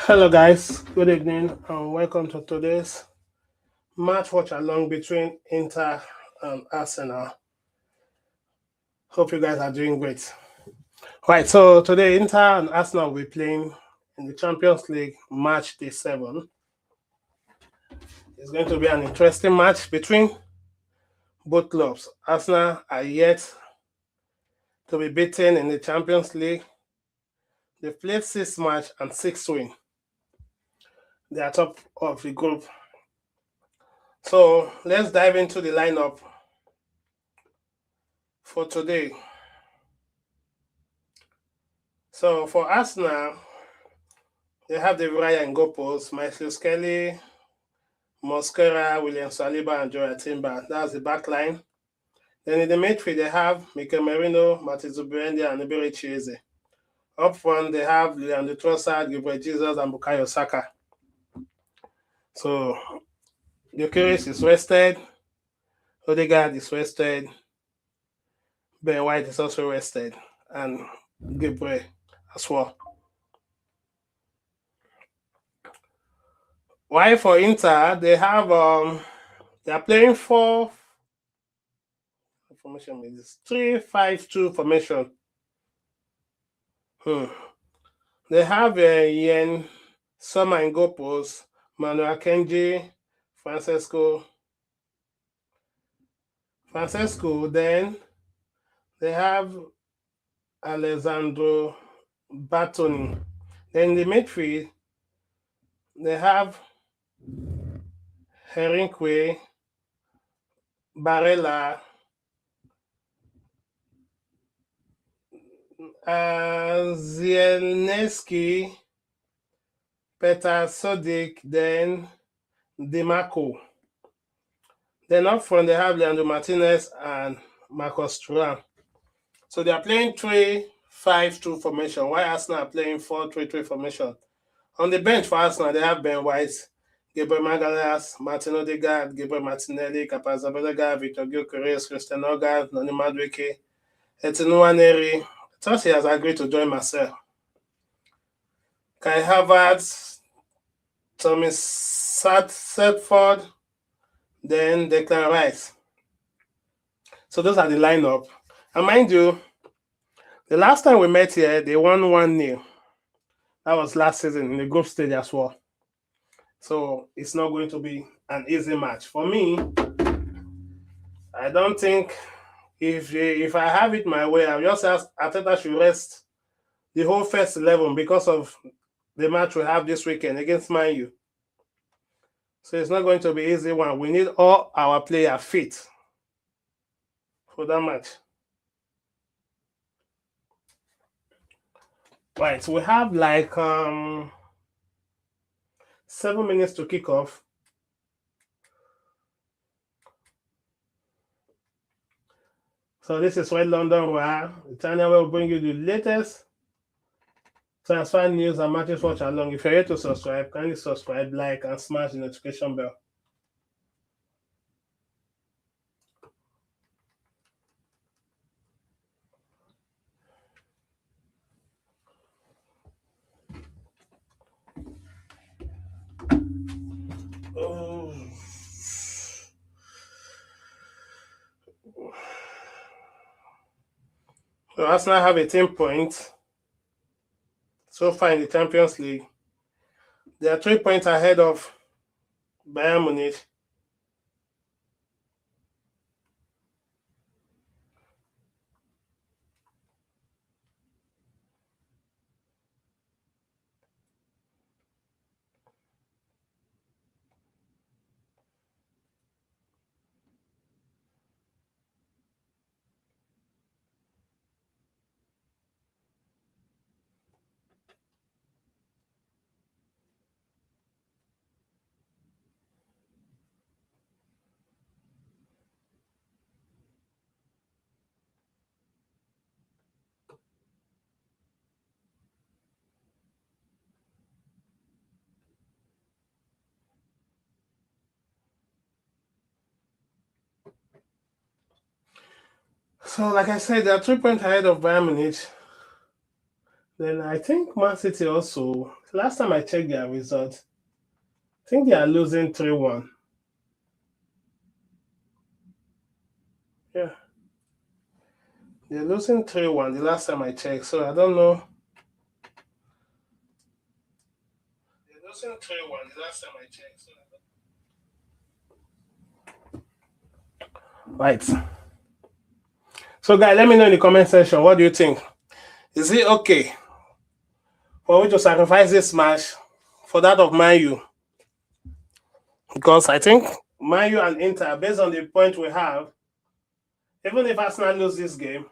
Hello, guys. Good evening, and welcome to today's match watch along between Inter and Arsenal. Hope you guys are doing great. Right, so today Inter and Arsenal will be playing in the Champions League match day 7. It's going to be an interesting match between both clubs. Arsenal are yet to be beaten in the Champions League. They've played 6 matches and 6 wins. They are top of the group. So let's dive into the lineup for today. So for Arsenal, they have the Raya in goal post, Michael Skelly, Mosquera, William Saliba, and Joya Timber. That's the back line. Then in the midfield, they have Mikel Merino, Martin Zubimendi, and Iberi Chieze. Up front, they have Leandro Trossard, Gabriel Jesus, and Bukayo Saka. So Gyökeres is rested, Odegaard is rested, Ben White is also rested, and Gabriel as well. Why for Inter, they are playing 3-5-2 formation. They have Yen Sommer in goal post, Manuel Kenji, Francesco. Then they have Alessandro Bartoni. Then in the midfield, they have Herinque, Barella, Zielnevsky, Petar Sodik, then DiMarco. Then up front, they have Leandro Martinez and Marcos Thuram. So they are playing 3-5-2 formation, while Arsenal are playing 4-3-3 formation. On the bench for Arsenal, they have Ben White, Gabriel Magalhaes, Martin Odegaard, Gabriel Martinelli, Kepa Arrizabalaga, Victor Gyökeres, Christian Organ, Noni Madueke, Etienne Nwaneri. I thought he has agreed to join Marcel. Kai Havertz, Tommy Setford, then Declan Rice. So those are the lineup. And mind you, the last time we met here, they won 1-0. That was last season in the group stage as well. So it's not going to be an easy match. For me, I don't think if I have it my way, I'll just ask Arteta should rest the whole first 11 because of the match we have this weekend against Man U. So it's not going to be an easy one. We need all our players fit for that match. Right, so we have like 7 minutes to kick off. So this is Red London Roar, the channel will bring you the latest transfer news and matches watch along. If you're here to subscribe, kindly subscribe, like, and smash the notification bell. So Arsenal have 18 points so far in the Champions League. They are 3 points ahead of Bayern Munich. So, like I said, they are 3 points ahead of Bayern Munich. Then I think Man City also Last time I checked their result, I think they are losing 3-1. Yeah, they're losing 3-1 the last time I checked. So I don't know. They're losing 3-1 the last time I checked. So right. So, guys, let me know in the comment section, what do you think? Is it okay for we to sacrifice this match for that of Man U? Because I think Man U and Inter, based on the point we have, even if Arsenal lose this game,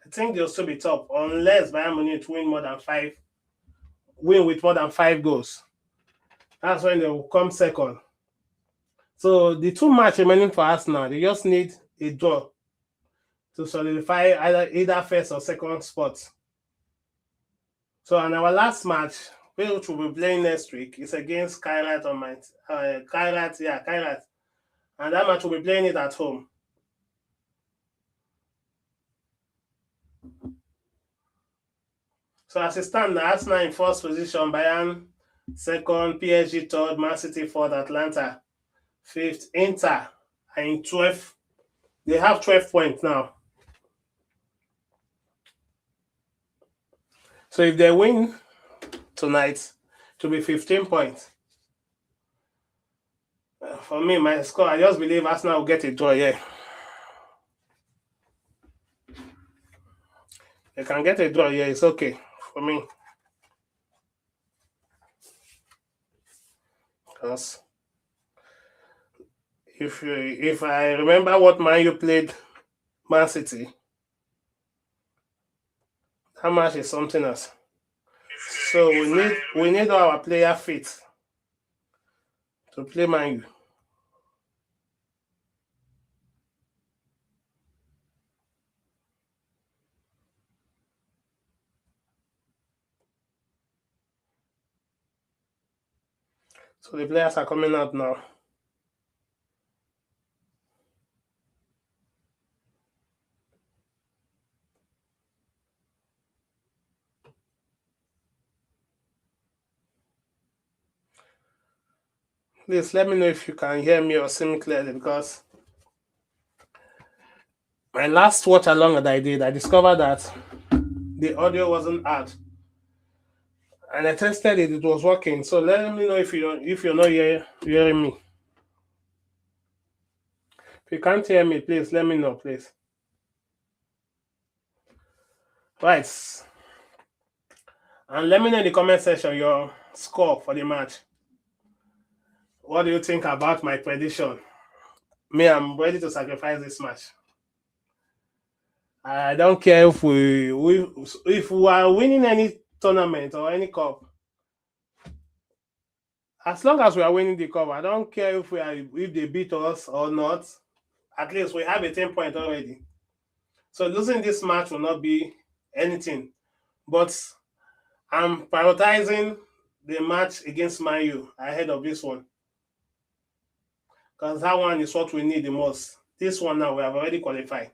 I think they'll still be top unless Bayern Munich win with more than 5 goals. That's when they will come second. So the 2 match remaining for Arsenal, they just need a draw to solidify either first or second spot. So in our last match, which we'll be playing next week, is against Kairat on my Kairat. And that match we'll be playing it at home. So as it stands, Arsenal in first position, Bayern second, PSG third, Man City fourth, Atlanta fifth, Inter are in 12th. They have 12 points now. So if they win tonight, it will be 15 points. For me, my score, I just believe Arsenal will get a draw here. They can get a draw here, it's okay for me. Because if I remember what Man U played Man City, that match is something else. So we need our player fit to play Man U. So the players are coming out now. Please let me know if you can hear me or see me clearly, because my last watch along that I did, I discovered that the audio wasn't out. And I tested it, it was working. So let me know if you're not hearing me. If you can't hear me, please let me know, please. Right. And let me know in the comment section your score for the match. What do you think about my prediction? Me, I'm ready to sacrifice this match. I don't care if we are winning any tournament or any cup. As long as we are winning the cup, I don't care if they beat us or not. At least we have a 10 point already. So losing this match will not be anything. But I'm prioritizing the match against Man U ahead of this one. Because that one is what we need the most. This one now, we have already qualified.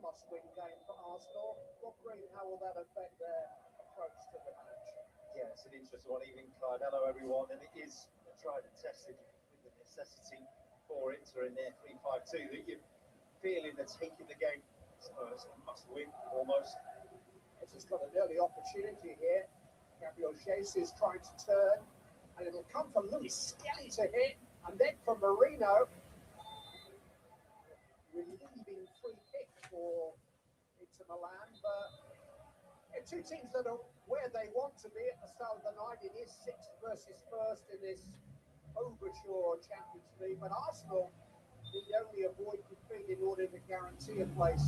must-win game for Arsenal. What Green, how will that affect their approach to the match? Yeah, it's an interesting one. Evening, Clyde. Hello, everyone. And it is tried and tested with the necessity for Inter in their 3-5-2 that you're feeling they're taking the game. Spurs must-win almost. It's just got an early opportunity here. Gabriel Jesus trying to turn, and it'll come from Luis Skelly to hit, and then from Marino. Relieving free kick for Inter Milan, but two teams that are where they want to be at the start of the night. It is 6th versus 1st in this overture Champions League, but Arsenal need only avoid defeat in order to guarantee a place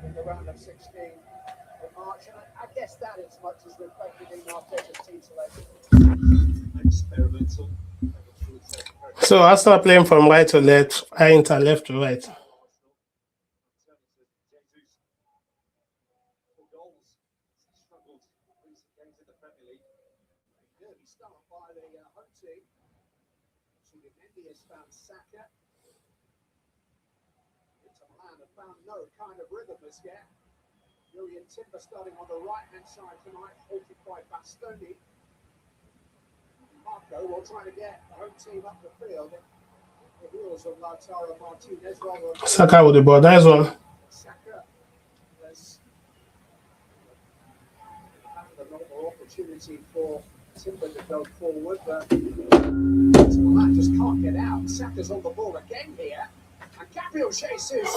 in the round of 16 in March, and I guess that is much as reflected in Arteta's team selection. Experimental. So Arsenal playing from right to left, Inter left to right. Start by the home team. Mendy has found Saka. Inter Milan have found no kind of rhythm as yet. Julian Timber starting on the right-hand side tonight, halted by Bastoni. Marco will try to get the home team up the field. The heels of Lautaro Martinez. Saka with the ball. Nice one. Saka has found another opportunity for Timber to go forward, but that just can't get out. Saka's on the ball again here, and Gabriel Jesus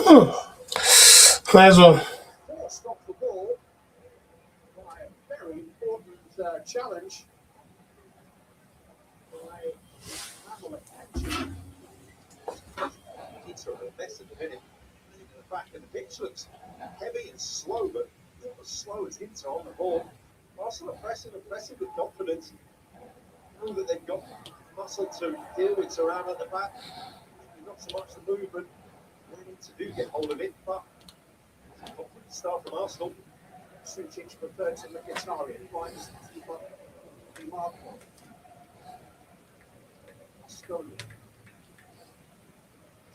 Nice one. forced off the ball by a very important challenge by Akanji. Inter are the best at the minute. The back of the pitch looks heavy and slow, but not as slow as Inter on the ball. Arsenal are pressing and pressing with confidence. Know that they've got muscle to deal with Thuram at the back. Not so much the movement. They need to do get hold of it, but it's a confident start from Arsenal. Sucic preferred to Mkhitaryan. Finds Marco. Stone.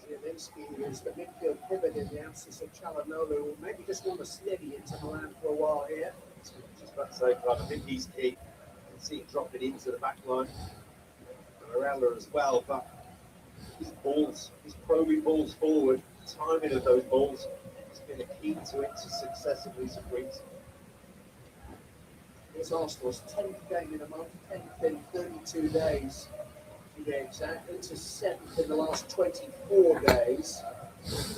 Zielinski is the midfield pivot in the absence of Çalhanoğlu. Maybe just want to steady into Milan for a while here. Just about to say, I think he's key. You can see him dropping into the back line. Arella as well, but his balls, his probing balls forward, the timing of those balls has been a key to Inter's success in recent weeks. It's Arsenal's 10th game in a month, 10th in 32 days to be exact. Into 7th in the last 24 days.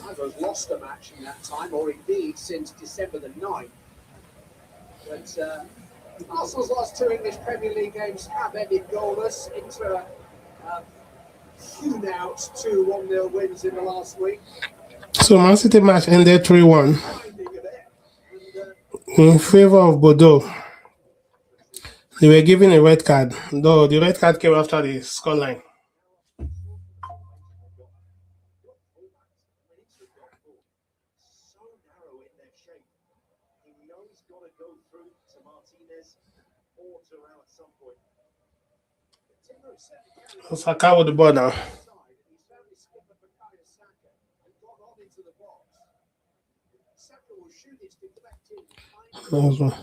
Neither has lost a match in that time, or indeed since December the 9th. But Arsenal's last 2 English Premier League games have ended goalless. Inter hewn out 2 1-0 wins in the last week. So Man City match ended 3-1 in favor of Bordeaux. They were given a red card, though the red card came after the scoreline. So narrow in their shape. He knows he's got to go through to Martinez or to Thuram at some point. Saka with the ball now. Nice one.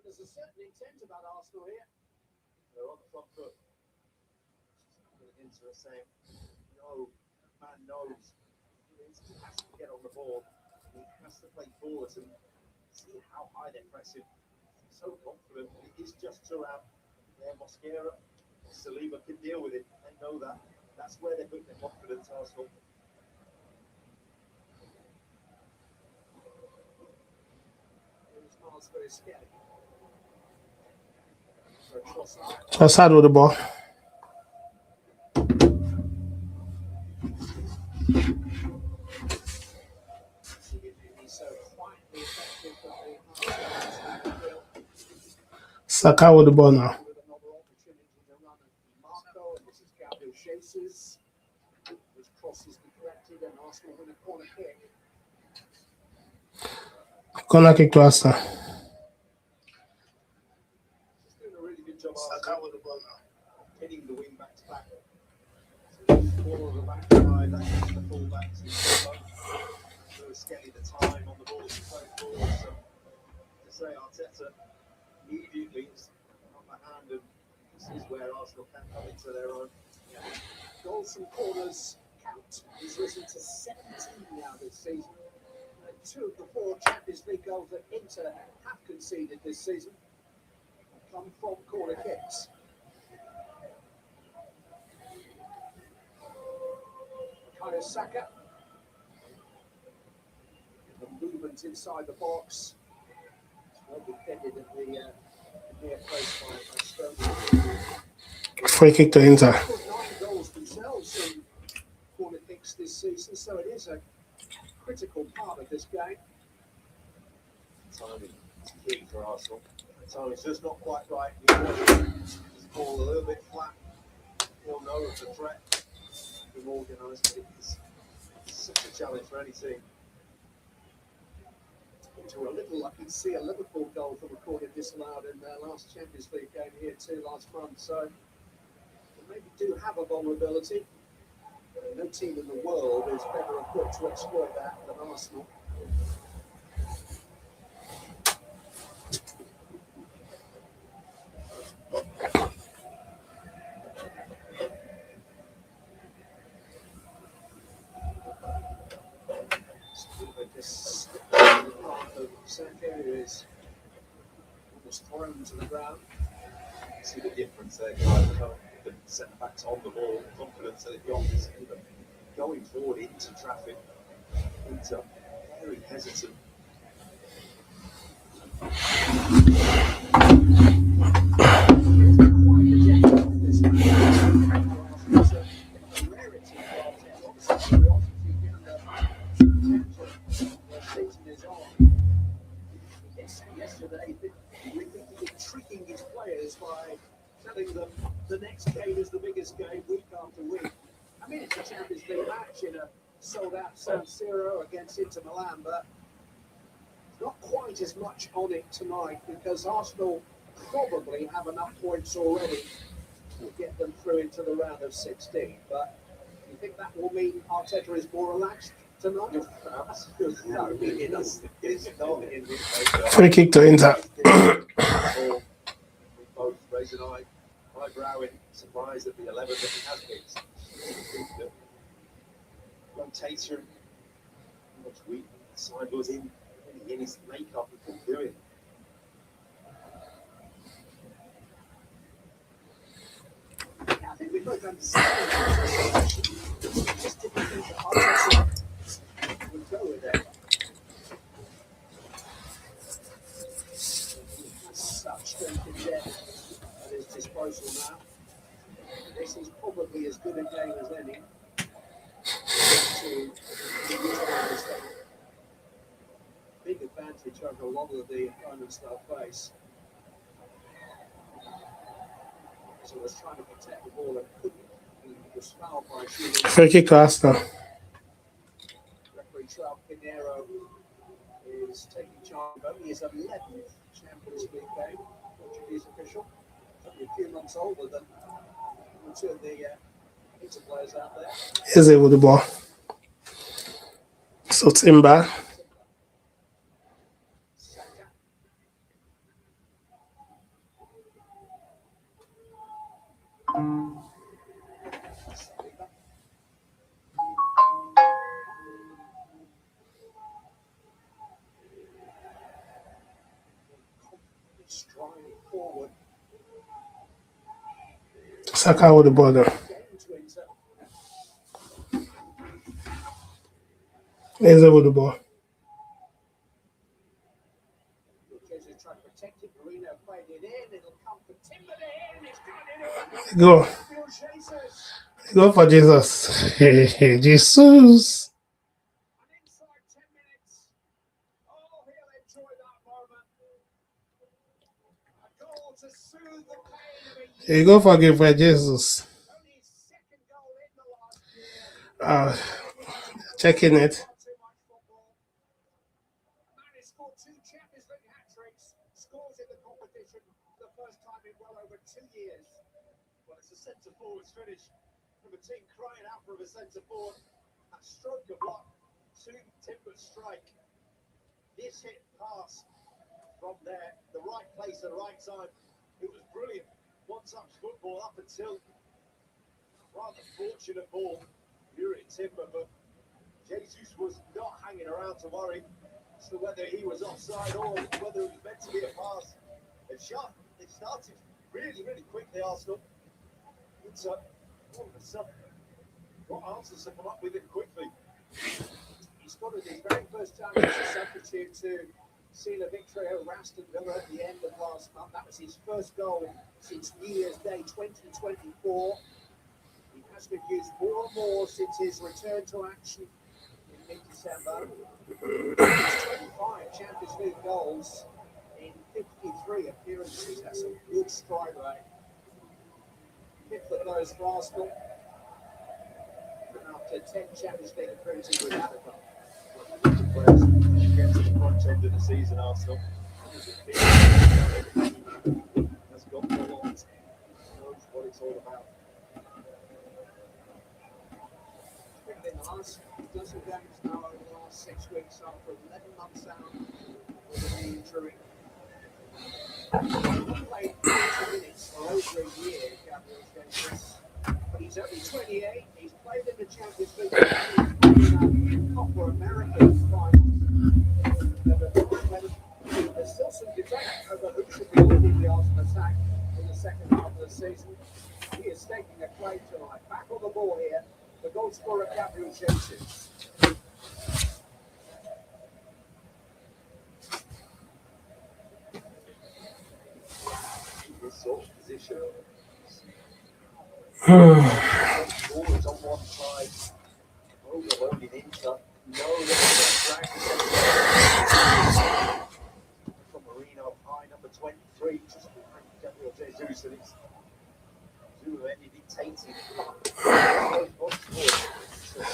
There's a certain intent about Arsenal here. They're on the front foot. Inter are saying, no, man knows. He has to get on the ball. He has to play forwards and see how high they're pressing. He's so confident. It is just Thuram. Mosquera, Saliba can deal with it. They know that. That's where they put their confidence, Arsenal. Trossard with the ball. Saka with the ball now. Corner kick to Arsenal. He's doing a really good job. Saka with the ball now. Hitting the wing back to back. Ball on the backside, that's the fullbacks in front. Lewis getting the time on the ball to play forward. So to say Arteta immediately is on the hand, and this is where Arsenal can come into their own. Yeah. Goals from corners count has risen to 17 now this season. And 2 of the 4 Champions League goals that Inter have conceded this season come from corner kicks. Bukayo Saka. The movement inside the box. It's well defended at the near post by Stone. Free kick to Inter. 9 goals themselves in corner kicks this season, so it is a critical part of this game. Timing is key for Arsenal. Timing's just not quite right. You want this ball a little bit flat. You'll know of the threat. Being organised, but it's such a challenge for any team. Which were a little lucky to see a Liverpool goal from a corner disallowed in their last Champions League game here too last month. So they maybe do have a vulnerability. No team in the world is better equipped to exploit that than Arsenal. This part of San Siro is almost thrown to the ground. See the difference there, guys. The centre backs on the ball, the confidence that they've got is going forward into traffic. Inter very hesitant. Yesterday, repeatedly tricking his players by telling them the next game is the biggest game week after week. I mean, it's a Champions League match in a sold-out San Siro against Inter Milan, but not quite as much on it tonight because Arsenal probably have enough points already to get them through into the round of 16. But you think that will mean Arteta is more relaxed tonight? Perhaps. No, it is. It's not in this Free kick to Inter. We both raise an eyebrow in surprise at the 11 that he has picked. Rotation, how much weak the side was in his makeup, he couldn't do it. I think we both understand just didn't think that Arteta would go with it. He has such strength and depth at his disposal now. This is probably as good a game as any to utilise that big advantage over a lot of the opponents they'll face. So was trying to protect the ball and couldn't. He was fouled by shooting. Free kick to Arsenal. Referee Trout Pinheiro is taking charge of only his 11th Champions League game. Portuguese official. Only a few months older than two of the Inter players out there. Is it with the ball? So Timber. Saka. Saliba. Striding forward. Saka with the ball there. Getting to Inter. Is it with the ball? Lucchese tried to protect it. Marino played it in. It'll come for Timber in. It's got it in. Go. Jesus. Go for Jesus. Jesus. And inside 10 minutes, oh, he'll enjoy that moment. A goal to soothe the pain of a year. You go for give for Jesus. Only his second goal in the last year. Checking it. Not too much football. A man who scored 2 Champions League hat-tricks, scores in the competition for the first time in well over 2 years. Well, it's a centre forward's finish. from a team crying out for a centre forward. That stroke of luck to Timber's strike. This hit pass from there, the right place at the right time. It was brilliant. One-touch football up until rather fortunate ball here at Timber, but Jesus was not hanging around to worry as to whether he was offside or whether it was meant to be a pass. They started really, really quickly, Arsenal. It's all of a sudden got answers to come up with it quickly. He scored his very first time as a substitute to seal a victory over Aston Villa at the end of last month. That was his first goal since New Year's Day 2024. He has been used more and more since his return to action in mid-December. 25 Champions League goals in 53 appearances. That's a good strike rate. Fifth of those for Arsenal. After 10 Champions League appearances without a goal. Players get to the front end of the season, Arsenal. Has got the lot. Knows what it's all about. In the last dozen games now over the last 6 weeks after 11 months out with an injury. He played 20 minutes for over a year, Gabriel Jesus. But he's only 28. He's played in the Champions League. He's played in the Copa America final. There's still some debate over who should be leading the Arsenal attack in the second half of the season. He is staking a claim tonight. Back on the ball here. The goal scorer, Gabriel Jesus. This sort of position. Forwards on one side, overloaded Inter. No, from Marino, high number 23, just behind Gabriel Jesus, and it's Zulendi dictating.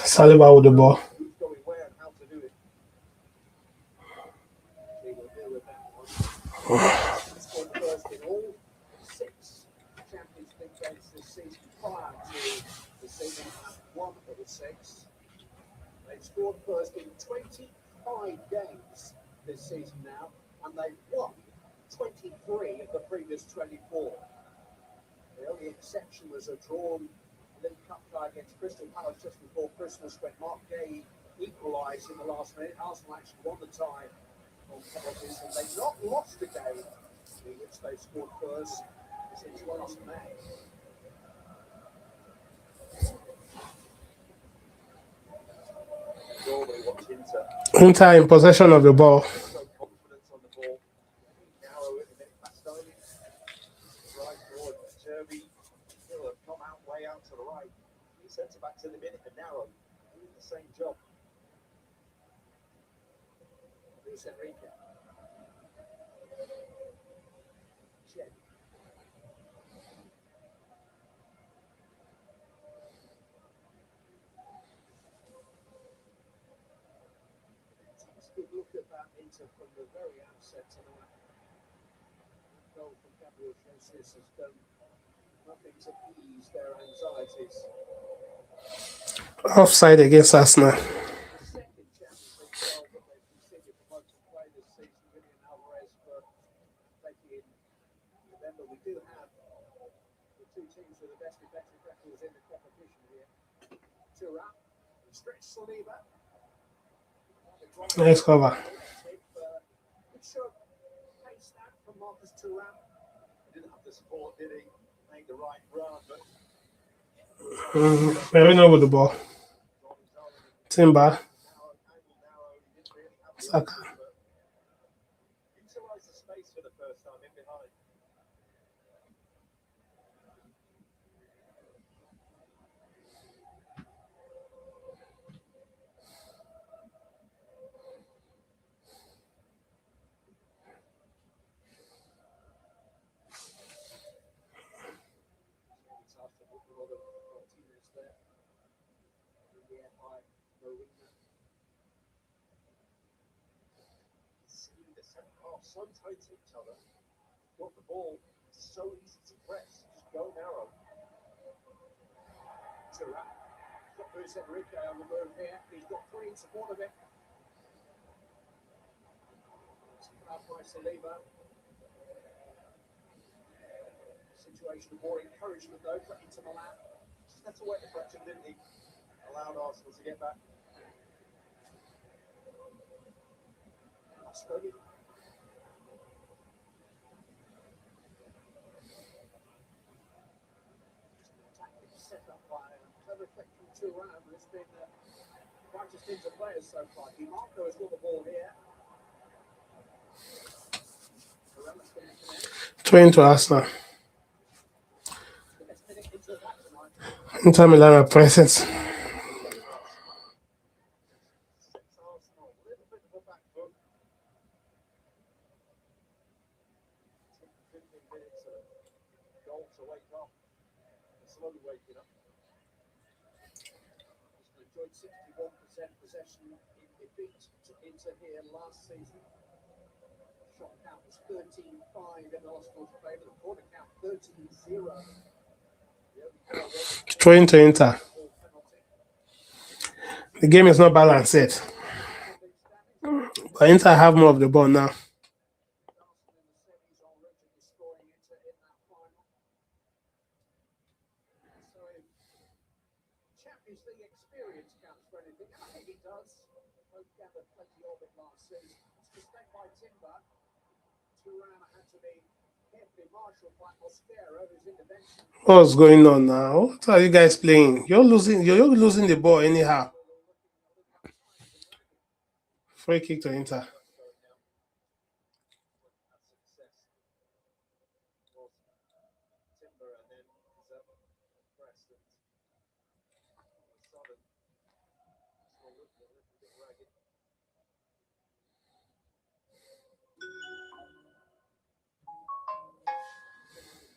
Saliba with the ball. Who's going where and how to do it. He will deal with that one. He scored first in all 6 Champions League games this season prior to the season. One of the 6. They've scored first in 25 games this season now, and they've won 23 of the previous 24. The only exception was a drawn League Cup tie against Crystal Palace just before Christmas when Mark Gay equalised in the last minute. Arsenal actually won the tie on penalties, and they've not lost a game in which they scored first since last May. Normally watch Inter. Inter in possession of the ball. So confidence on the ball. Narrow it a bit past on it. Right forward, Jeremy. He'll have come out way out to the right. He sends it back to the minute and narrow. Doing the same job. Luis Enrique. Chen. Let's good look at that Inter from the very outset tonight. Goal from Gabriel Jesus has done nothing to ease their anxieties. Offside against Arsenal. The second Champions League goal that they've conceded for most of play this season, Julian Alvarez for taking in November. We do have the two teams with the best defensive records in the competition here. Thuram, stretch Saliba. Nice cover. Good shot, pace that from Marcus Thuram. He didn't have the support, did he? Made the right run, but Marino with the ball. Timber. Saka. Utilised the space for the first time in behind. It's after a lot of Martinez there. In the air by Marina. Seeing the centre half so tight to each other. Got the ball so easy to press. Just go narrow. Luis Enrique on the move here. He's got three in support of him. Taken up by Saliba. Situation of more encouragement though for Inter Milan. Just had to wait the fraction, didn't he? Allowed Arsenal to get back. Mascoli. Tactic set up by clever effect from Thuram, who's been quite just into players so far. DiMarco has got the ball here. Thuram's going to connect. 2 into Arsenal. Let's get it into the back tonight. Inter Milan are present. Sets Arsenal a little bit of a back foot. 10 to 15 minutes of goal to wake up. Slowly waking up. Enjoyed 61% possession in defeat to Inter here last season. Shot count was 13-5 in Arsenal's favour. The corner count 13-0. The only goal was 2 into Inter. a penalty. The game is not balanced yet. But Inter have more of the ball now. Arsenal in the semis already destroying Inter in that final. So if Champions League experience counts for anything, and I think it does. Both gathered plenty of it last season. Sustained by Timber. Thuram had to be carefully marshalled by Mosquera, whose intervention What's going on now? What are you guys playing? You're losing the ball anyhow. Free kick to Inter. Timber and then Preston. All of a sudden, it's all looking a little bit ragged.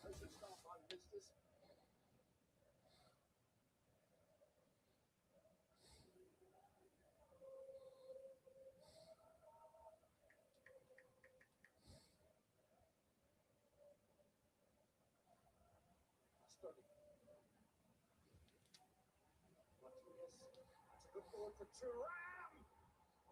Post start by the visitors. Mascoli. Martinez. That's a good ball for Thuram.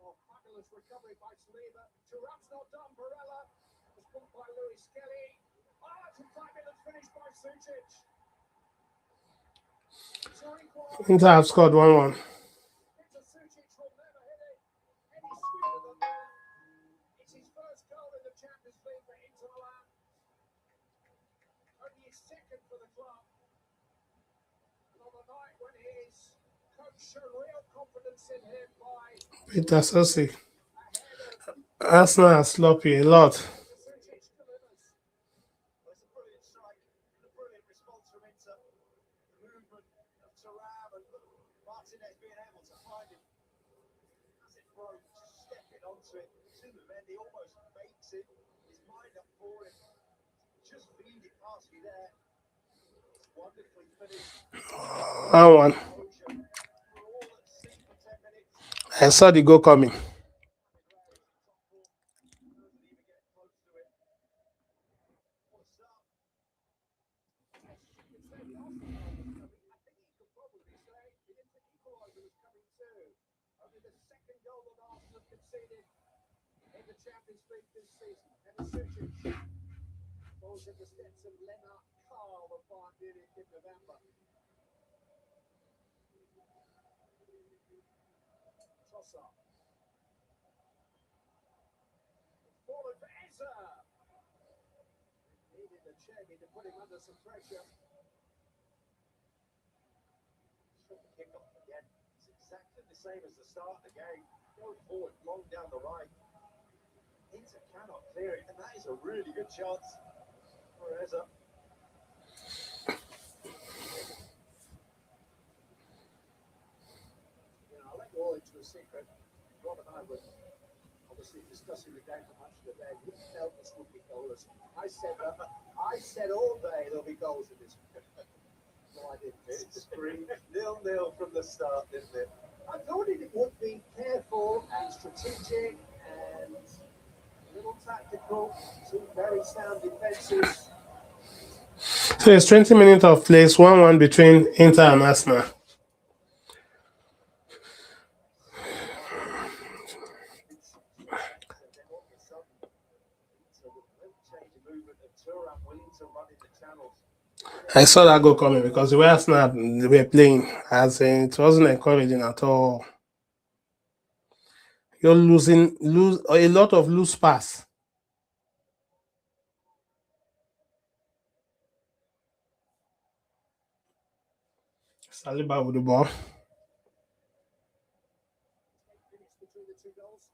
Oh, fabulous recovery by Saliba. Thuram's not done. Barella was put by Luis Kelly. Oh, it's a fabulous finish by Sucic. Inter have scored 1-1. Into Sucic will never hit it any sweeter than that. It's his first goal in the Champions League for Inter Milan. Only his second for the club. And on the night when his coach showed real confidence in him by Peter Sossi. ahead of Arsenal are sloppy a lot. Sucic delivers. Well, it's a brilliant strike and a brilliant response from Inter. The movement of Thuram and Martinez being able to find him as it broke, just stepping onto it. He almost makes it. His mind up for it. Just feed it past me there. It's wonderfully finished. 1-1. Composure. We're all at sea for 10 minutes. I saw the goal coming. In the Champions League this season, and Sucic falls in the steps of Lennart Carl of Bayern Munich in November. Trossard. Forward for Eza. Needed the Chevy to put him under some pressure. Shot the kick off again. It's exactly the same as the start of the game. Go forward, long down the right. Inter cannot clear it, and that is a really good chance for Eza. I'll let you all into a secret. Rob and I were obviously discussing the game for much of the day. We felt this would be goalless. I said all day there'll be goals in this. No, I didn't. It screamed 0-0 from the start, didn't it? I thought it would be careful and strategic and a little tactical. Two very sound defences. So it's 20 minutes of play. 1-1 between Inter and Arsenal. I saw that goal coming because the way Arsenal they were playing, as in, it wasn't encouraging at all. You're lose a lot of loose pass. Saliba with the ball. Minutes between the two goals.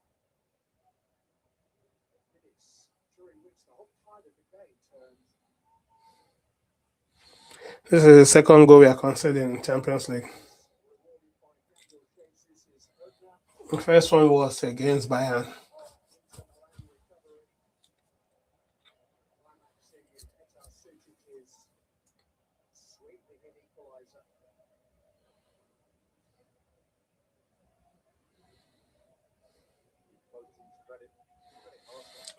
Minutes during which the whole tide of the game turned. This is the second goal we are conceding in Champions League. Rewarded by Gabriel Jesus' opener. The first one was against Bayern. Inter Milan recovery. Climaxing in Inter Milan's sweetly hit equaliser.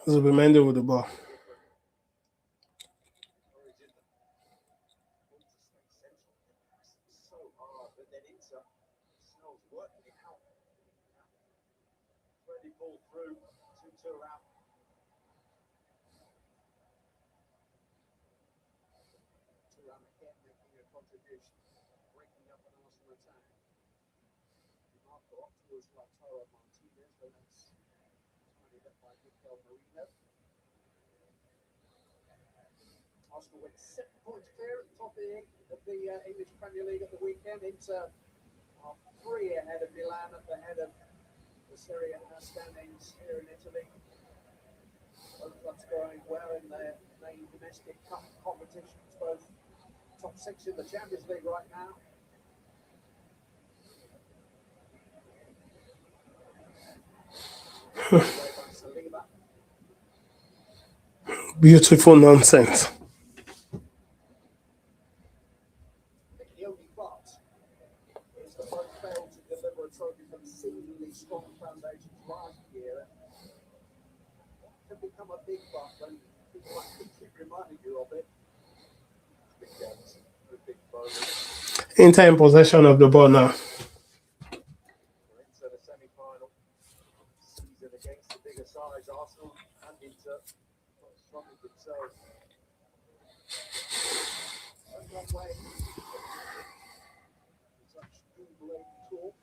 Zubimendi with the ball. So hard, but then Inter smells working it out. Ready ball through to Thuram. Thuram again making a contribution, breaking up an Arsenal attack. Marco up towards Lautaro Martinez, but that's tidied up by Mikel Merino. Arsenal went 7 points clear at the top of the English Premier League at the weekend. Inter are 3 ahead of Milan at the head of the Serie A standings here in Italy. Both clubs going well in their main domestic cup competitions, both top 6 in the Champions League right now. By Saliba. Beautiful nonsense. The only but is that both failed to deliver a trophy from seemingly strong foundations last year. Can become a big but when people like to keep reminding you of it. Big games, a big bonus. Inter in possession of the ball now. Inter the semi-final season against the bigger size Arsenal and Inter struggled themselves. One way. Such good talk.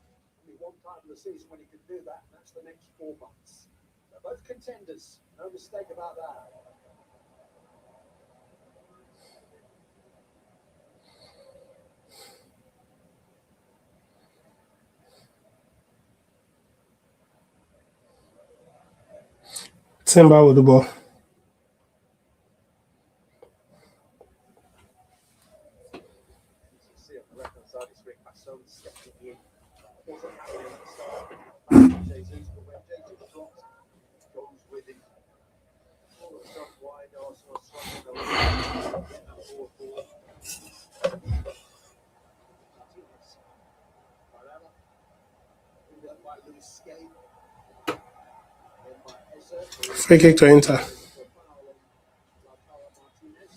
Only one time of the season when he can do that, and that's the next 4 months. They're both contenders, no mistake about that. Timber with the ball. You see on the left-hand side of the screen, Passon stepping in. Wasn't happening at the start. Back to Jesus, but when Jesus drops, goes with him. All of a sudden, wide Arsenal struggling a little. Get that forward ball. Martinez. Barella. Pulled up by Luis Scape. Then by Eza. Free kick to Inter. Lautaro Martinez.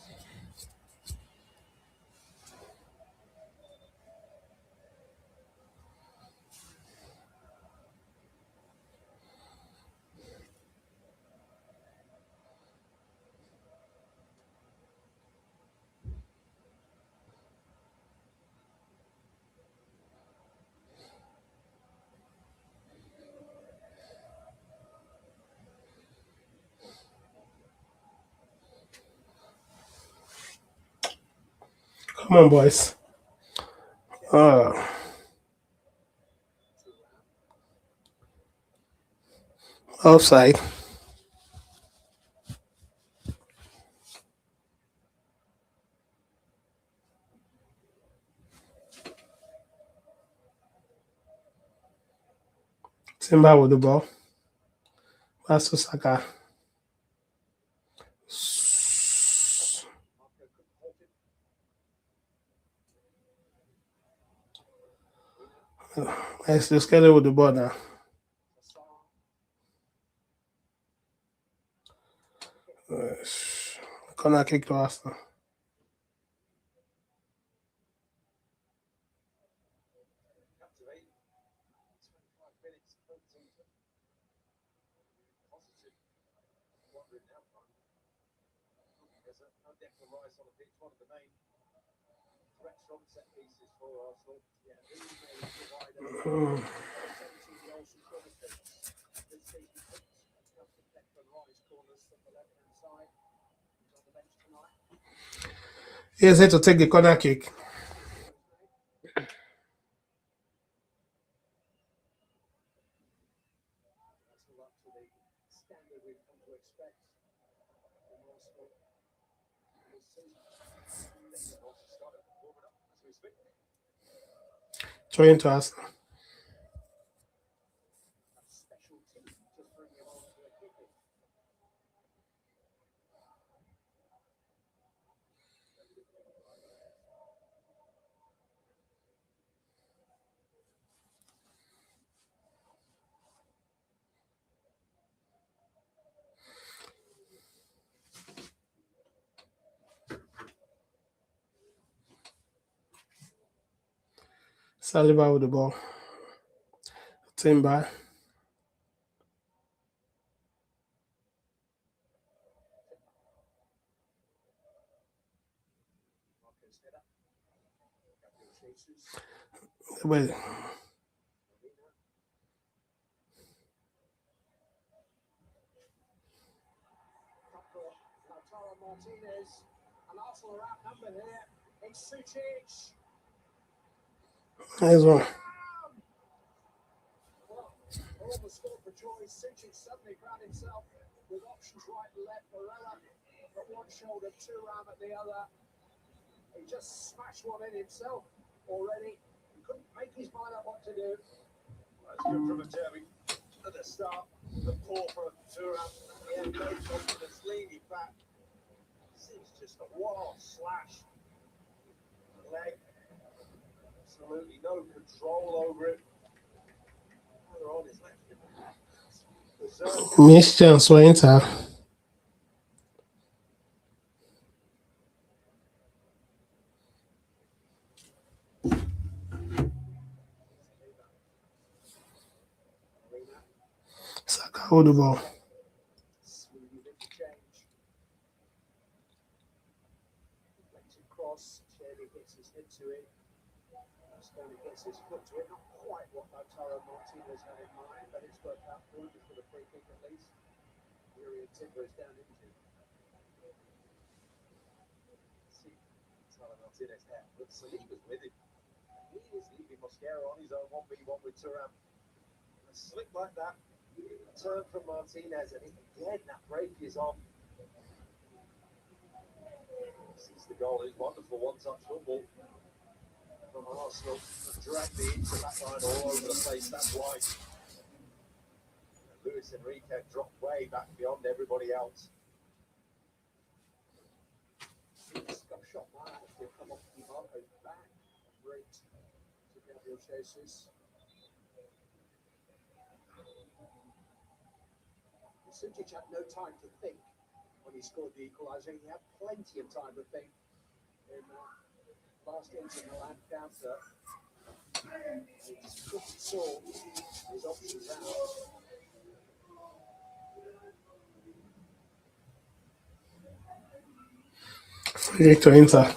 Come on, boys. Offside. Timber with the ball. Pass to Saka. Nice to schedule with the ball now. Corner kick to Arsenal. Captivating. 25 minutes. Positive. Wondering outcome. There's no depth of rise on the pitch. One of the main from set pieces for Arsenal. Yeah, these may provide a opportunity the Olsen corner kicks this season. Comes to Declan Rice corners from the left-hand side. He's on the bench tonight. He's here to take the corner kick. San Siro's name. That's all up to the standard we've come to expect from Arsenal this season. Declan Rice has started warming up as we speak. Throwing to us. A special team to bring him on to a kicking. Saliba with the ball. Timber. Marco's header. Gabriel Jesus. Well, Lautaro Martinez. And Arsenal are outnumbered here. It's Suchich. nice one. Well, almost scored for joy. Suchich suddenly found himself with options right and left. Varela at one shoulder, Thuram at the other. He just smashed one in himself already. He couldn't make his mind up what to do. That's good from a derby at the start. The poor for Thuram. He had no confidence leaning back. Seems just a wild slash. Leg. Absolutely no control over it. They're on his left. Missed chance for Inter. Saka with the ball. Smoothly with the change. Deflected cross. Cherry gets his head to it. Stone gets his foot to it. Not quite what Lautaro Martinez had in mind, but it's worked out for him for the free kick at least. Yuri and Timber is down into. See, Tyler Martinez there. But Saliba's with him. He is leaving Mosquera on his own 1v1 with Thuram. A slip like that. A turn from Martinez, and again that break is on. Sees the goal. It's wonderful one-touch football from Arsenal. Drag the Inter back line all over the place. That's why. Luis Enrique dropped way back beyond everybody else. He's got a shot now. He'll come off Marco's back. Great to Gabriel Jesus. Suchich had no time to think when he scored the equaliser. He had plenty of time to think in last Inter Milan counter. He just couldn't sort his options out. Free kick to Inter.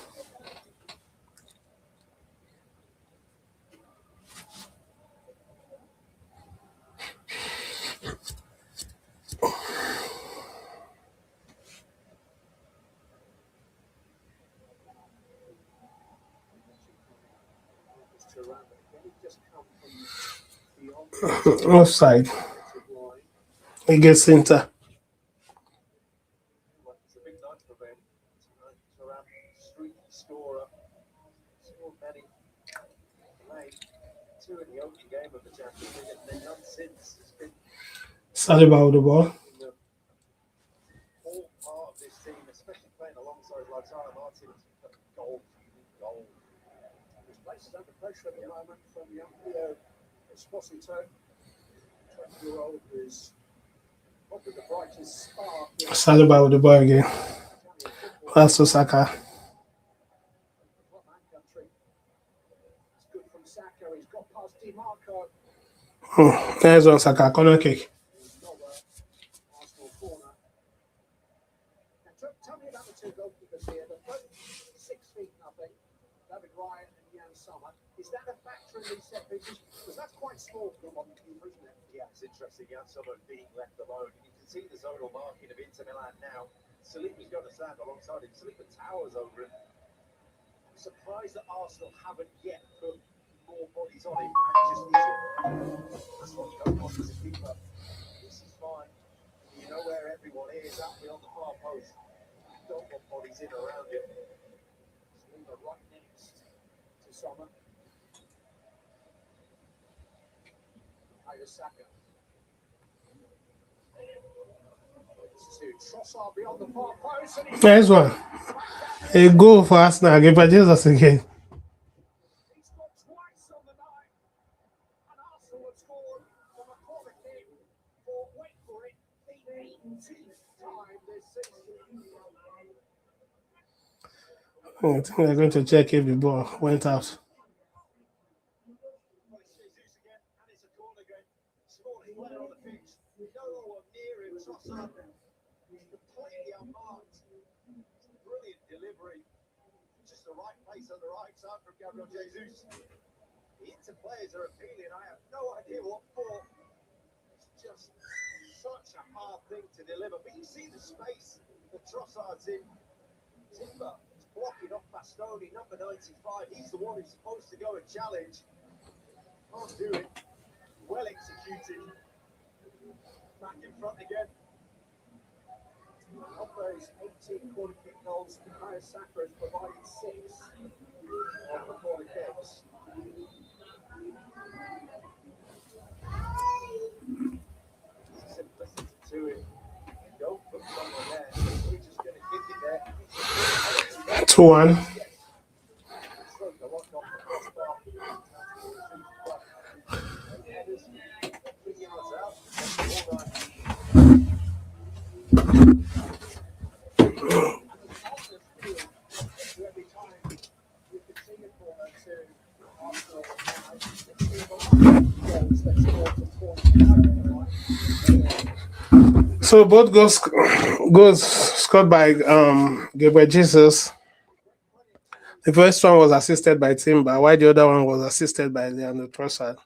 Offside. Against Inter. Well, it's a big night for them tonight. Thuram, streaky scorer, scored many late. 2 in the opening game of the Champions League, and then none since. It's been Saliba with the ball. all part of this team, especially playing alongside Lautaro Martinez. Goal. His place is under pressure at the moment from young Theo Esposito. 20-year-old who is probably the brightest spark in Saliba with the ball again. Italian football. That's to Saka. What that country. It's good from Saka. He's got past DiMarco. Nice one, Saka. Corner kick. Another Arsenal corner. Now, tell me about the two goalkeepers here. They're both 6 feet nothing. David Ryan and Jan Sommer. Is that a factor in these set pieces? Because that's quite small for them on the keeper, isn't it? Yeah, it's interesting. Jan Sommer being left alone. You can see the zonal marking of Inter Milan now. Saliba's got to stand alongside him. Saliba towers over him. I'm surprised that Arsenal haven't yet put more bodies on him and just hit him. That's what you don't want as a keeper. This is fine. You know where everyone is, out beyond the far post. You don't want bodies in around him. Saliba right next to Sommer. Saka. To Trossard beyond the far post. And Nice one. A goal for Arsenal. Give Jesus again. he's got twice on the night. And Arsenal have scored from a corner kick for, wait for it, the 18th time this season. I think they're going to check if the ball went out. Well, it's Jesus again, and it's a corner again. Smallest player on the pitch. No one near him. Trossard completely unmarked. Brilliant delivery. Just the right place on the right side from Gabriel Jesus. The Inter players are appealing. I have no idea what for. It's just such a hard thing to deliver. But you see the space that Trossard's in. Timber is blocking off Bastoni, number 95. He's the one who's supposed to go and challenge. Can't do it. Well executed. Back in front again. Of those 18 corner kick goals, Saka has provided 6 on the corner kicks. Simplicity to it. Go for someone there. We're just going to kick it there. 2-1. Stroke the lock off the crossbar. Headers. 3 yards out. All right. Every time you can see it for them to Arsenal. Goals they scored from corner kicks. So both goals scored by Gabriel Jesus. The first one was assisted by Timber, while the other one was assisted by Leandro Trossard.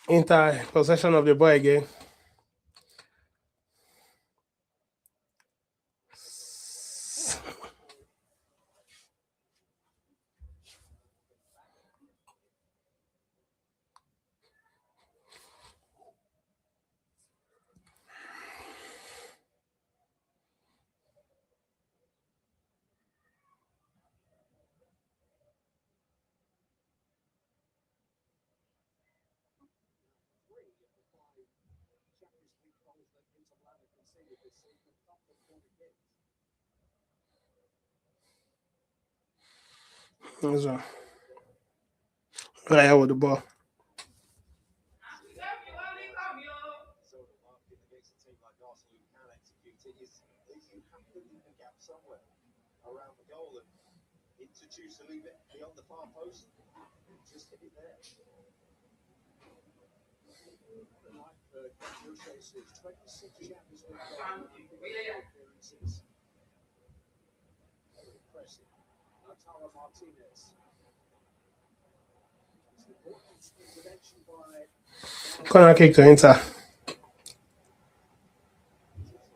Inter possession of the ball again. Champions League goals that Inter Milan have conceded this season have come from corner kicks. This one. Raya with the ball. Zonal marking against a team like Arsenal who can execute it is you have to leave a gap somewhere around the goal and introduce a leave it beyond the far post. Just hit it there. Like Gabriel Jesus, 26 Champions League appearances. Very impressive. Lautaro Martinez. It's an important intervention by Corner kick to Inter.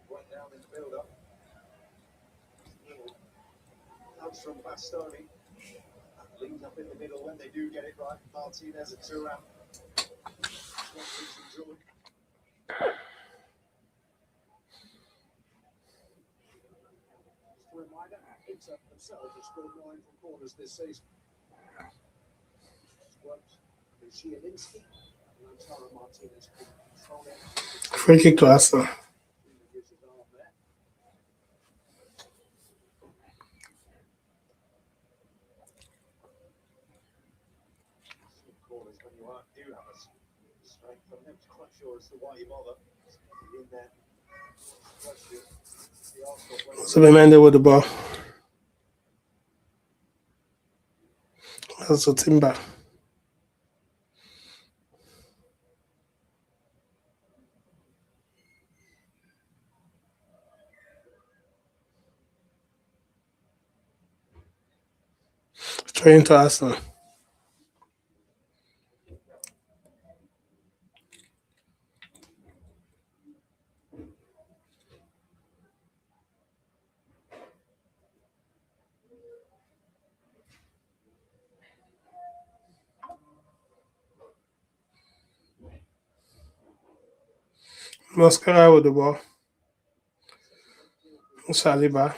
Went down in the build-up. Comes from Bastoni. Leads up in the middle when they do get it right. Martinez and Thuram. Just a reminder, Inter themselves have scored 9 from corners this season. Worked with Zielinski and Lautaro Martinez could control it. Free kick to Arsenal. Gives his arm there. corners when you do have a strength. I'm not quite sure as to why you bother. In there, question. The Arsenal Zubimendi with the ball. Also Timber. Trying to Arsenal. Mascara with the ball. Saliba.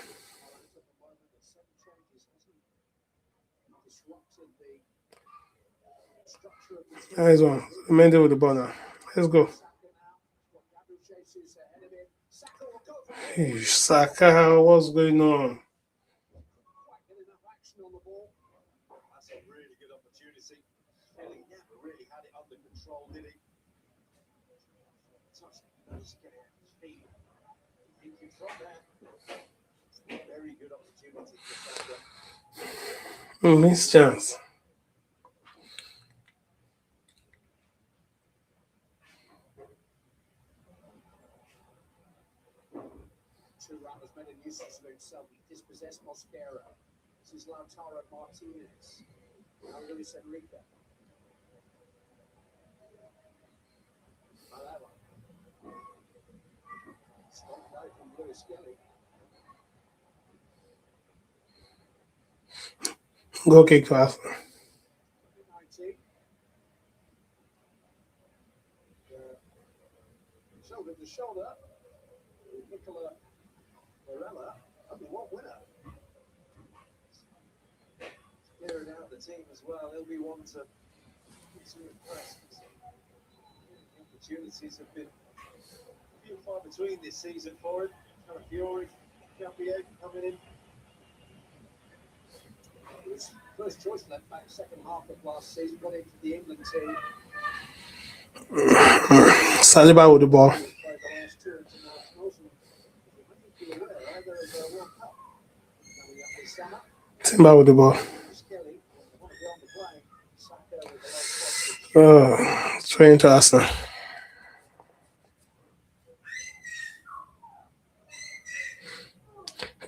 Nice one. Zubimendi with the ball now. Let's go. Hey, Saka, what's going on? That's a really good opportunity. Kelly never really had it under control, did he? Touch, managed to get it at his feet. Thinking from there. Very good opportunity for Saka. Missed chance. Thuram has made a nuisance of himself. He dispossessed Mosquera. This is Lautaro Martinez. Now Luis Enrique. Malala. Stop play from Lewis Kelly. Goal kick to Arsenal. 19. Shoulder to shoulder. Nicola Varela. Only one winner. Clearing out the team as well. He'll be one to impress. The opportunities have been few and far between this season for him. Calafiori, Campier coming in. He was first choice left back second half of last season. Got into the England team. Saliba with the ball. Played the last two internationals. And you may be aware, either of the World Cup coming up this summer. Timber with the ball. Lewis Kelly want to be on the plane. Saka with the low cross. Trying to Arsenal.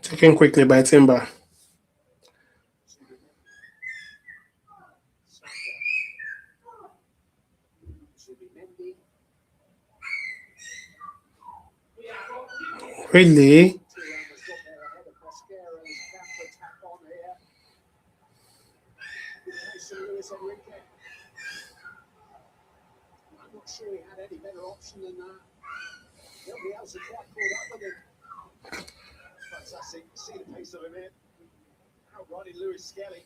Taken quickly by Timber. Zubimendi. Really? Thuram has got there ahead of Mosquera. There's a counter attack on here. Good pace from Luis Enrique. I'm not sure he had any better option than that. Nobody else had quite caught up with him. Fantastic. See the pace of him here. Outrunning Lewis Skelly.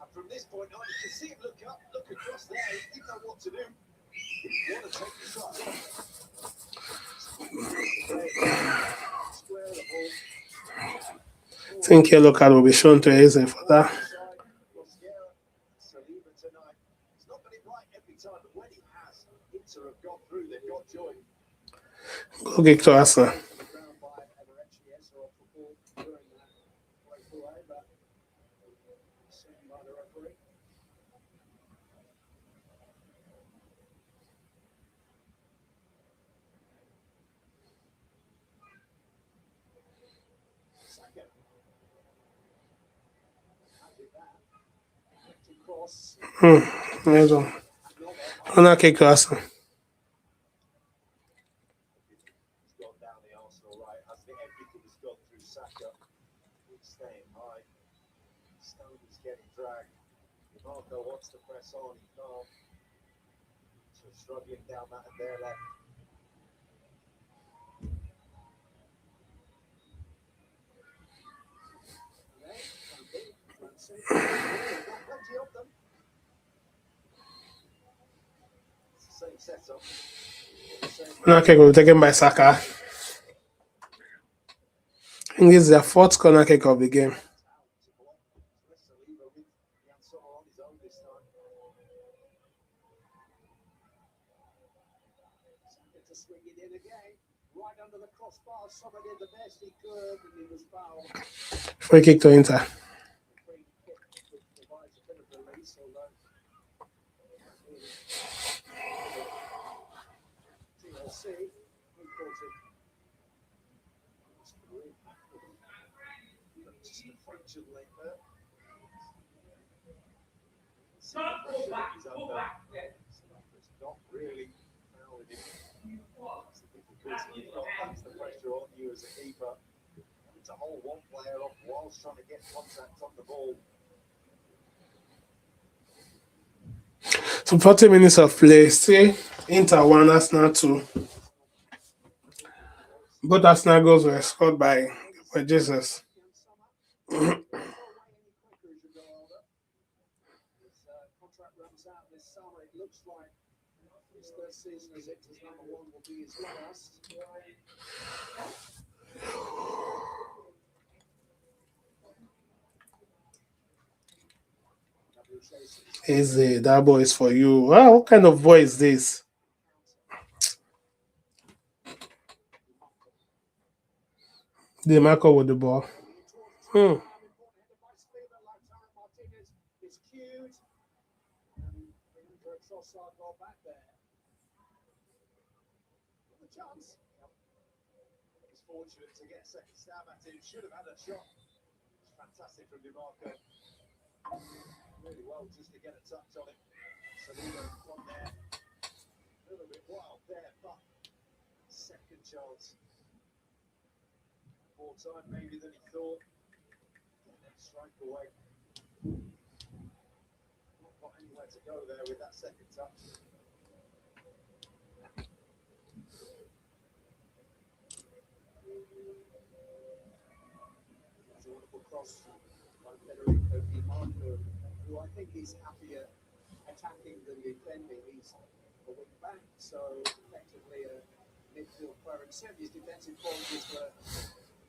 And from this point on, you can see him look up, look across there. He didn't know what to do. He didn't want to take the shot. Square the ball. I think yellow card will be shown to Eze for that. Mosquera, Saliba tonight. He's not got it right every time, but when he has, Inter have got through, they've got joy. Goal kick to Arsenal. On the ground by Everett, or football during that breakaway, but seen by the referee. Saka. Happy that. To cross. Nice one. Another. Corner kick to Arsenal. He's gone down the Arsenal right, hasn't it? Everything has gone through Saka. He's staying high. Stone is getting dragged. Marco wants to press on, he can't. So struggling down that and their left. Plenty of them. It's the same setup. Corner kick will be taken by Saka. I think this is their fourth corner kick of the game. Saliba with Jansson on his own this time. Saka to swing it in again. Right under the crossbar. Sommer did the best he could, and he was fouled. Free kick to Inter. Free kick, which provides a bit of release, although TLC, who caught it? Just a fractured leg there. See the pressure he's under. It's not really fouling him. That's the difficulty you've got. That's the pressure on you as a keeper. To hold one player off whilst trying to get contact on the ball. So 40 minutes of play. See, Inter 1, Arsenal 2. Both Arsenal goals were scored by Jesus. Contract runs out this summer. It looks like his first season as Inter's number one will be his last. Easy, that boy is for you. Wow, what kind of boy is this? The Marco with the ball. It's cute. Trossard got back there. The chance. He's fortunate to get a second stab at him. Should have had a shot. It's fantastic from DiMarco. Really well just to get a touch on it. Saliba from there. A little bit wild there, but second chance. More time maybe than he thought. And then strike away. Not got anywhere to go there with that second touch. That's a wonderful cross by Federico Di Marco, who I think is happier attacking than defending. He's a wing back, so effectively a midfield player. And certainly his defensive qualities were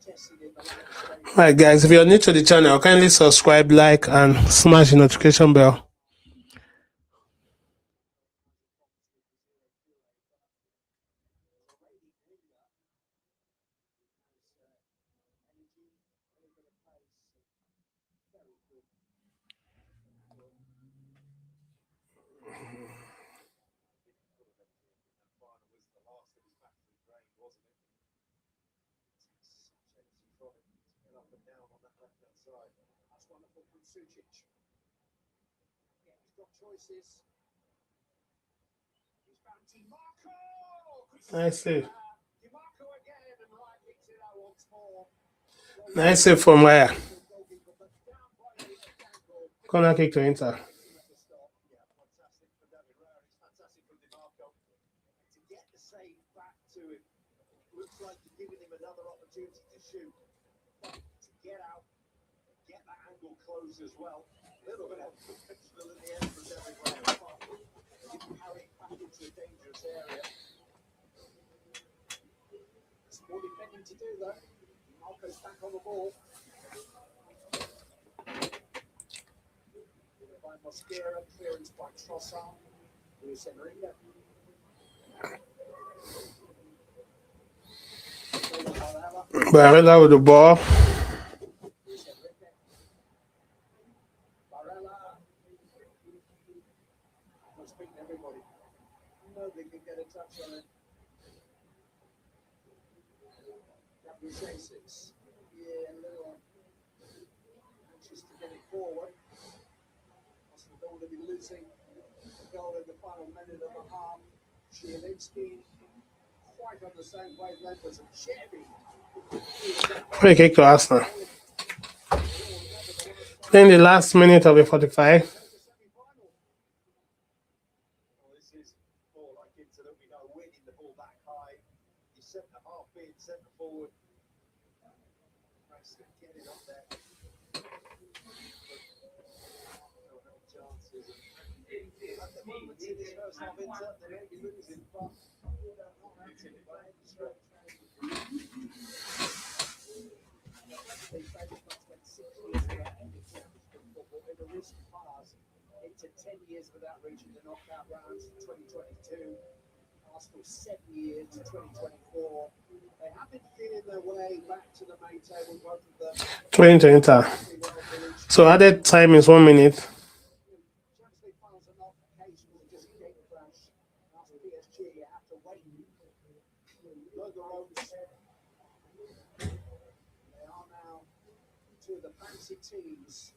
tested in the last stage. Alright guys, if you're new to the channel, kindly subscribe, like, and smash the notification bell. That's wonderful from Sucic. Yeah, he's got choices. He's found Di Marco. Nice save. Di Marco again, and right picks it out once more. Nice save from where? Corner kick to Inter. Yeah, fantastic for David Raya. It's fantastic from DiMarco. To get the save back to him. Looks like you're giving him another opportunity to shoot. But to get out, get that angle closed as well. A little bit of potential in the end from David Raya. But he didn't carry it back into a dangerous area. There's more defending to do, though. Marco's back on the ball. By Mosquera, clearance by Trossard. Luis Enrique. Barella with the ball. Luis Enrique. Barella. He's beaten everybody. Nobody can get a touch on it. Gabriel Jesus. Yeah, a little anxious to get it forward. Arsenal don't want to be losing a goal in the final minute of the half. Zielinski, quite on the same wavelength as Chevy. Free kick to Arsenal. In the last minute of the 45. Well, this is more like Inter that we know winning the ball back high. You sent the half in, sent the forward. Preston get it up there. No chances. At the moment in this first half, Inter, they may be losing, but not losing it by any stretch. They favourite not spent 6 years without any championship football. In the recent past, into 10 years without reaching the knockout rounds in 2022. Arsenal 7 years to 2024. They have been feeling their way back to the main table, both of them 3 to Inter. very well finished. So added time is 1 minute. Champions League finals are not occasionally just gate crash. After PSG, you have to wait. Learn the ropes. They are now two of the fancy teams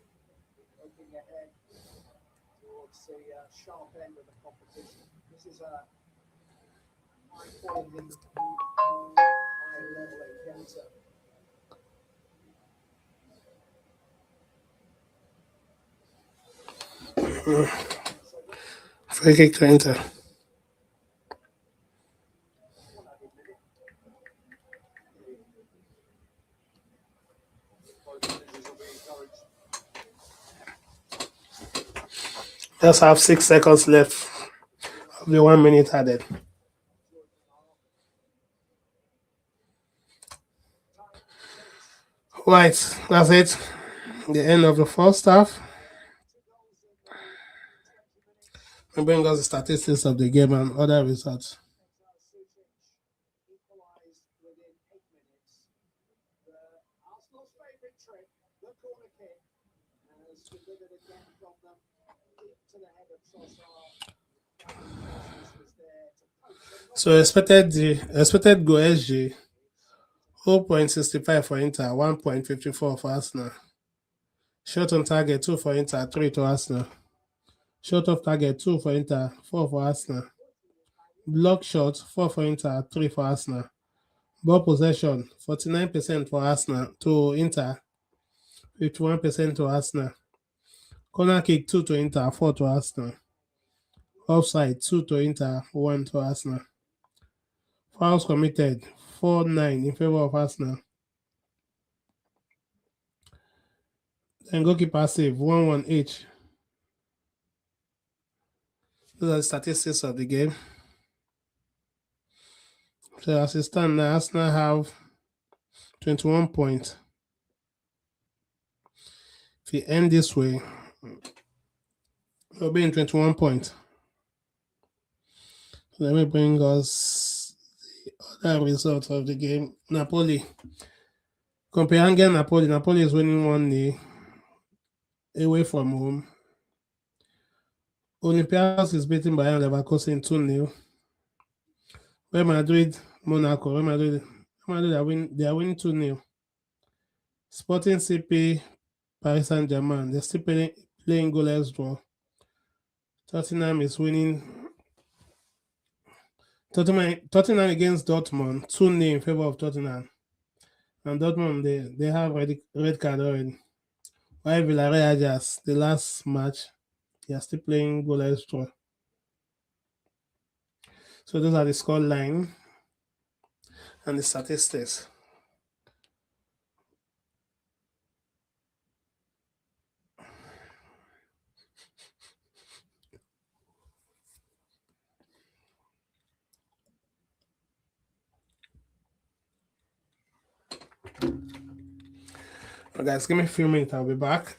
looking ahead towards the sharp end of the competition. This is a high quality, high level encounter. Free kick to Inter. Both managers will be encouraged. Just have 6 seconds left of the 1 minute added. Right, that's it. The end of the first half. We bring us the statistics of the game and other results. Equalised within 8 minutes. Arsenal's favourite trick, the corner kick, has delivered again from them deep to the head of Trossard. Was there to poach and So expected goal SG 0.65 for Inter, 1.54 for Arsenal. Shot on target 2 for Inter, 3 to Arsenal. Shot off target 2 for Inter, 4 for Arsenal. Block shot 4 for Inter, 3 for Arsenal. Ball possession 49% for Arsenal to Inter, 51% to Arsenal. Corner kick 2 to Inter, 4 to Arsenal. Offside 2 to Inter, 1 to Arsenal. Fouls committed 4-9 in favor of Arsenal. Then goalkeeper save 1-1 each. Those are the statistics of the game. So as it stands now, Arsenal have 21 points. If we end this way, we'll be in 21 points. So let me bring us the other results of the game. Napoli. Copenhagen Napoli. Napoli is winning 1-0 away from home. Olympiacos is beaten by Leverkusen 2-0. Real Madrid, Monaco. Real Madrid they are winning 2-0. Sporting CP, Paris Saint-Germain. They're still playing goalless draw. Tottenham is winning. Tottenham against Dortmund, 2-0 in favor of Tottenham. And Dortmund, they have red card already. While Villarreal just the last match, they are still playing goalless draw. So those are the score line and the statistics. But guys, give me a few minutes, I'll be back.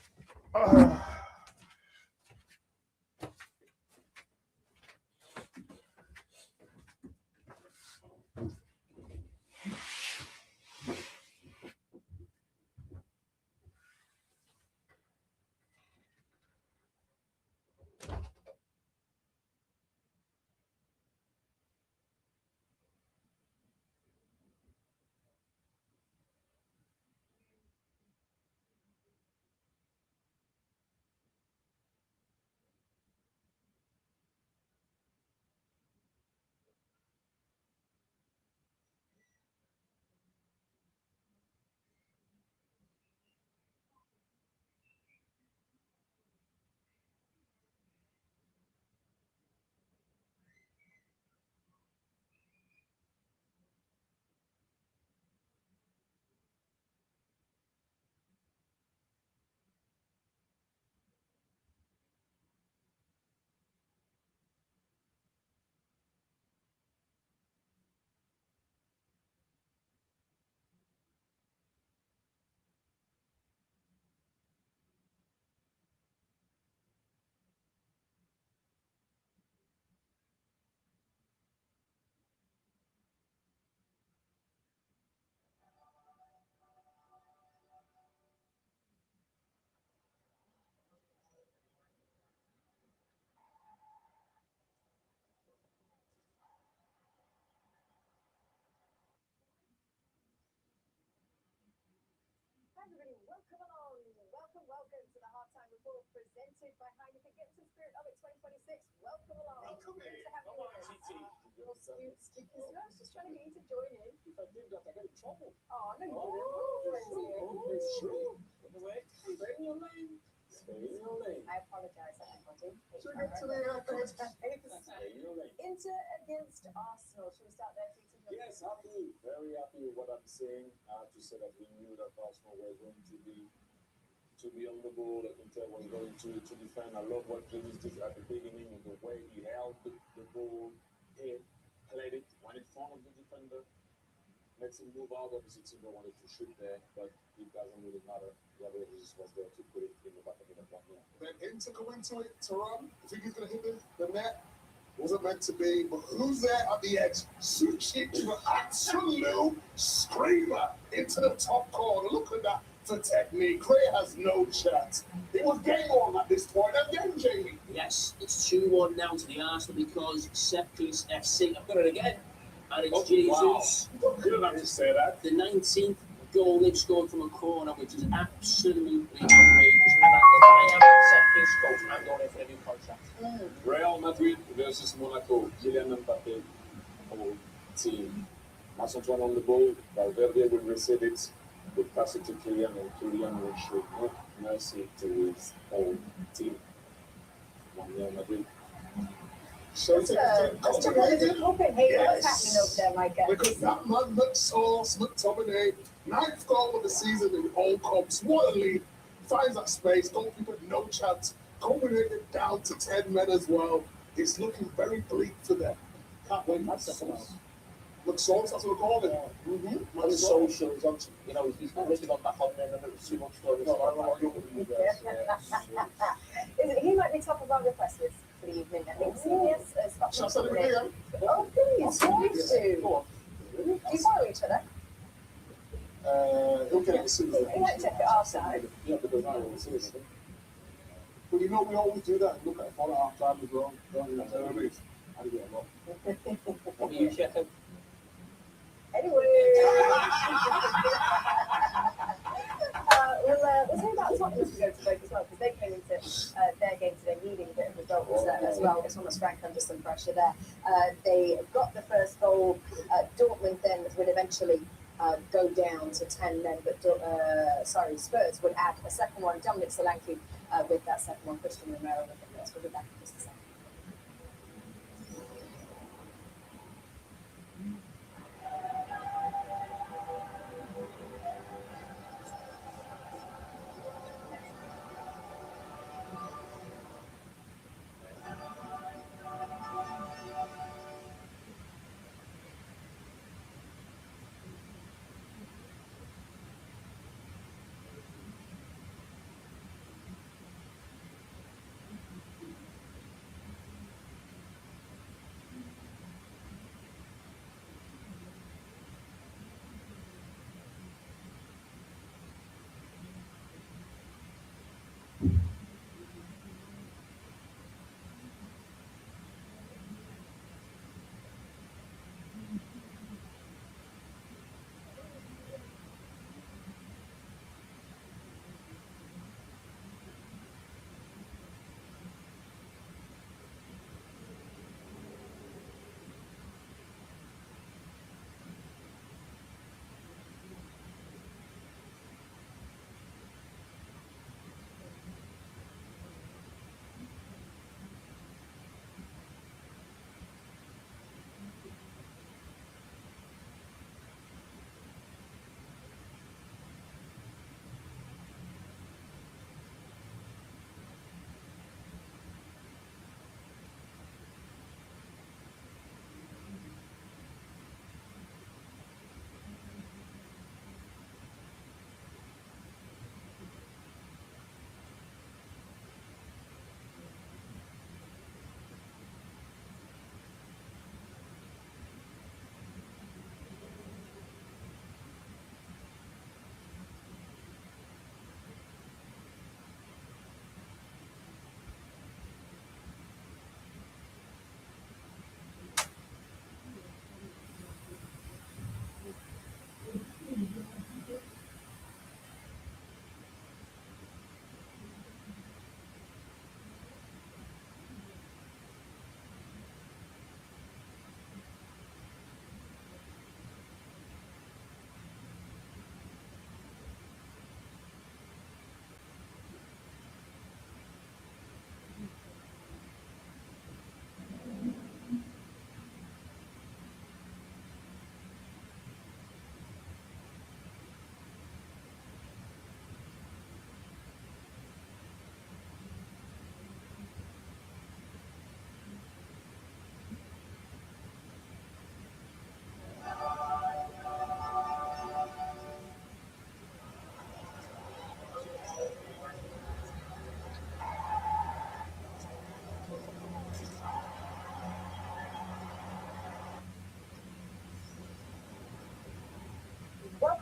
Welcome along. Welcome to the halftime report presented by Heineken. Get into the spirit of it 2026. Welcome along. Welcome Good in. to have Come you on, with us. TT. Your Scoops, because I was just trying to get you to join in. If I do that, I get in trouble. Oh, no, you didn't. It's true. Anyway, stay in your lane. Stay in your lane. I apologize, everybody. So get to the airport. Stay in your lane. Inter against Arsenal. Should we start there, TT? Yes, happy, very happy with what I'm saying. I have to say that we knew that Arsenal were going to be on the ball. Inter was going to defend. I love what James did at the beginning, the way he held the ball, he played it, went in front of the defender, makes him move out. Obviously, Timber wanted to shoot there, but it doesn't really matter. Whoever was there to put it in the back of the net. Then Inter go into it, Turan. You think he's going to hit the net? Wasn't meant to be, but who's there at the edge? Suchik with an absolute screamer into the top corner. Look at that for technique. Gray has no chance. It was game on at this point. Again, Jamie. Yes, it's 2-1 now to the Arsenal because Sepkus FC have got it again. And it's Jesus. Wow. You don't have to say that. The 19th goal they've scored from a corner, which is absolutely outrageous. And if I am Sepkus coach, I'm going in for a new contract. Real Madrid versus Monaco. Kylian Mbappe, whole team. Marc-Antoine on the ball. Valverde will receive it. Will pass it to Kylian, and Kylian will show no mercy to his whole team. Real Madrid. That's a relative Copenhagen. What's happening over there, Micah? Because that man, McTominay, 9th goal of the season in all comps. What a lead. Finds that space. Goalkeeper, no chance. Copenhagen down to 10 men as well. It's looking very bleak for them. Can't win. That's something else. McSauce, that's what we call it. On the socials, he's really gone back on there and it was too much for He might be top of our request list for the evening. I think CBS has got Shall I say it again? Oh, please. Please do. Go on. Do you follow each other? He'll get it as soon as We might check it our side. Yeah, because I will see it. But you know, we always do that. Look at it for half time as well. Don't you know what I mean? I get a lot. What are you checking? Anyway. We'll say about Tottenham as we go to break as well, because they came into their game today needing a bit of results as well. It's almost Frank under some pressure there. They got the first goal. Dortmund then would eventually go down to 10 men, but Spurs would add a second one. Dominic Solanke with that second one. Christian Romero with the first. We'll be back in just a second.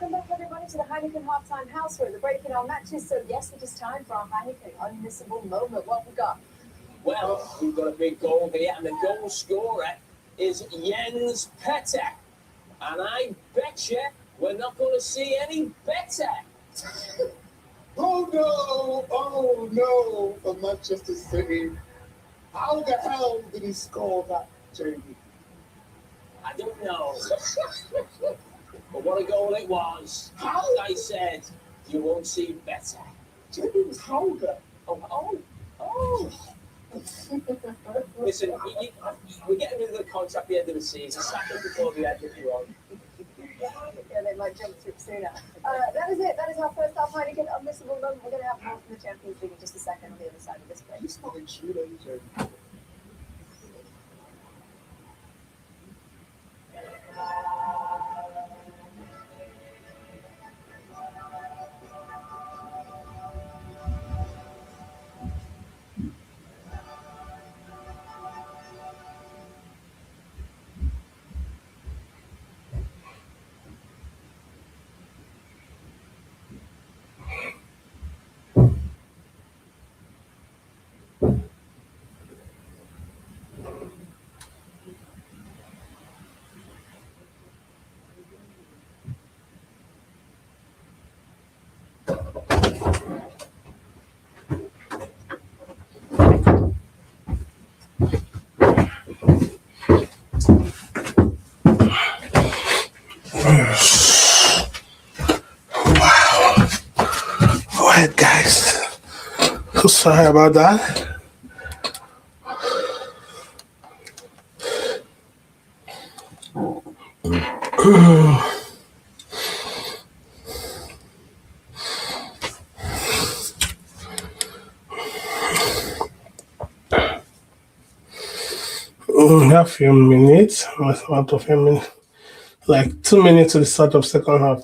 Welcome back, everybody, to the Heineken Halftime House. We're at the break in our matches, so yes, it is time for our Heineken unmissable moment. What we got? Well, we've got a big goal here, and the goal scorer is Jens Petter. And I bet you we're not going to see any better. Oh no, for Manchester City. How the hell did he score that, Jamie? I don't know. But what a goal it was. How? As I said, you won't see better. Jamie was Howler. Oh. Listen, we're getting rid of the contract at the end of the season. Sack him before the end if you want. Yeah, they might jump through sooner. That is it. That is our first half Heineken unmissable moment. We're going to have more from the Champions League in just a second on the other side of this break. It's not true, Jamie. Go ahead, guys. Sorry about that. We have a few minutes. Out of a minute, like 2 minutes to the start of second half.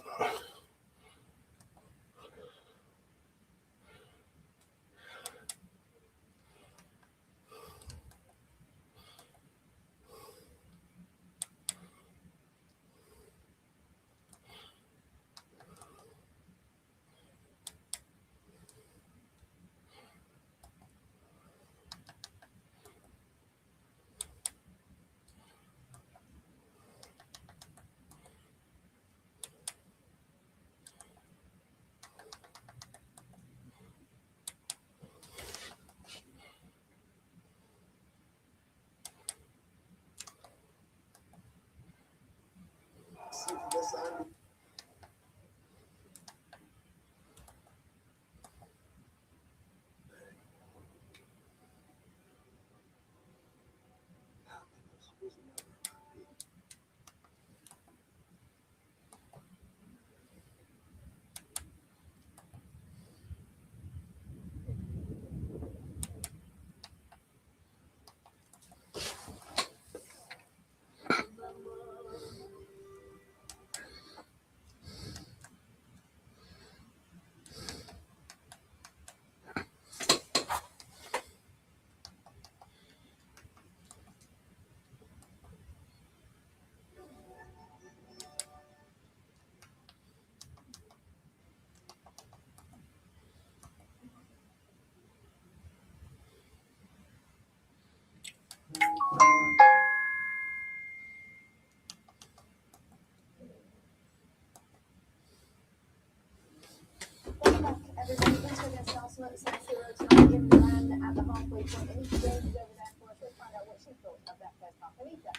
Everybody, Inter against Arsenal at San Siro tonight in Milan at the halfway point. Anita Jones is over there for us. Let's find out what she thought of that first half. Anita.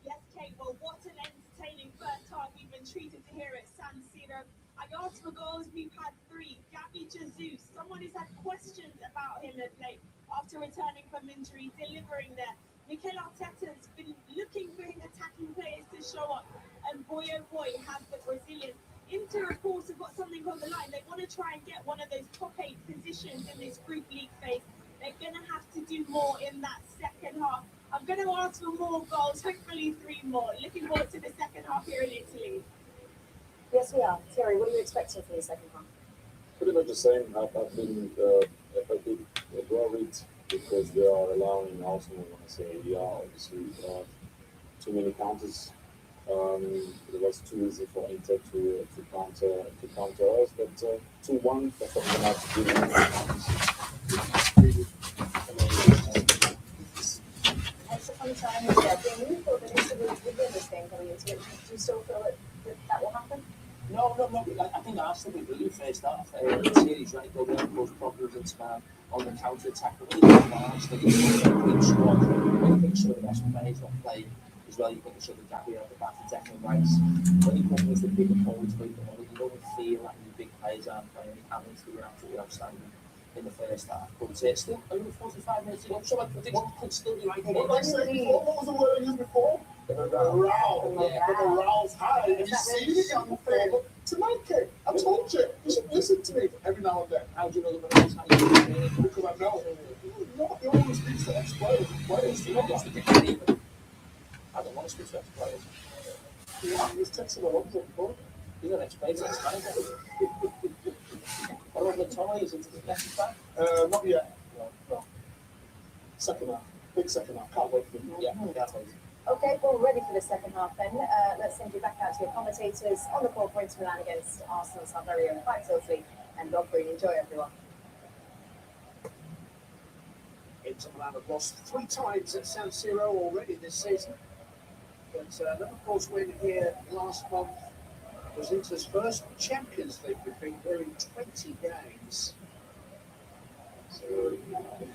Yes, Kate, well, what an entertaining first half we've been treated to here at San Siro. I asked for goals, we've had 3. Gabby Jesus, someone who's had questions about him of late after returning from injury, delivering there. Mikel Arteta's been looking for his attacking players to show up, and boy oh boy, has the Brazilians. Inter, of course, have got something on the line. They want to try and get one of those top 8 positions in this group league phase. They're going to have to do more in that second half. I'm going to ask for more goals, hopefully 3 more. Looking forward to the second half here in Italy. Yes, we are. Thierry, what are you expecting for the second half? Pretty much the same. I've been a bit worried because they are allowing Arsenal, when I say they are, obviously, too many counters It was too easy for Inter to counter us, but 2-1 for the match really amazing. It's a fun time, yeah. Do you feel that Inter will win this game coming into it? Do you still feel that will happen? No. I think Arsenal will really first half. Thierry's right, go there, cause problems on the counter attack. But when you think about Arsenal, you think of a good squad. When you think some of the best players not playing as well, you think of sort of Gabby at the back, the Declan Rice. When you come with the bigger forwards, you don't feel like the big players aren't playing. Having to be absolutely outstanding in the first half. But still, over 45 minutes ago, so I predict it could still be right. What did I say before? What was the word I used before? The row. Yeah. The row's high. Have you seen it on the field? Tonight, Kate, I told you. You should listen to me every now and then. How do you know the rows high? Because I know. You always speak to ex-players. Players, you know Just that. to get even. I don't want to speak to ex-players. Yeah, he was texting a lot before. He's an ex-player, that's fine. What about the toys into the next back? Not yet. No. Second half. Big second half. Can't wait for it. Yeah, that's right. Okay, well, ready for the second half then. Let's send you back out to your commentators on the call for Inter Milan against Arsenal's our very own Five Tilsley and Rob Green. Enjoy, everyone. Inter Milan have lost 3 times at San Siro already this season. But Liverpool's win here last month was Inter's first Champions League defeat here in 20 games. So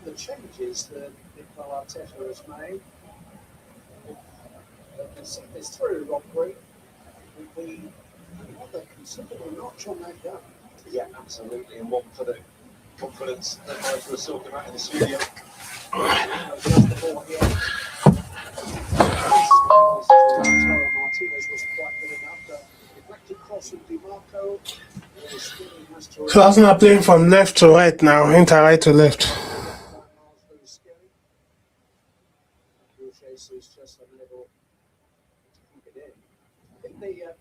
the changes that Mikel Arteta has made, they can see this through, Rob Green, would be another considerable notch on that gun. Yeah, absolutely. And one for the confidence that guys were talking about in the studio. Just the ball here. Martinez was quite good enough. Deflected cross from DiMarco. So Arsenal are playing from left to right now, Inter right to left. Jesus just unable to keep it in. I think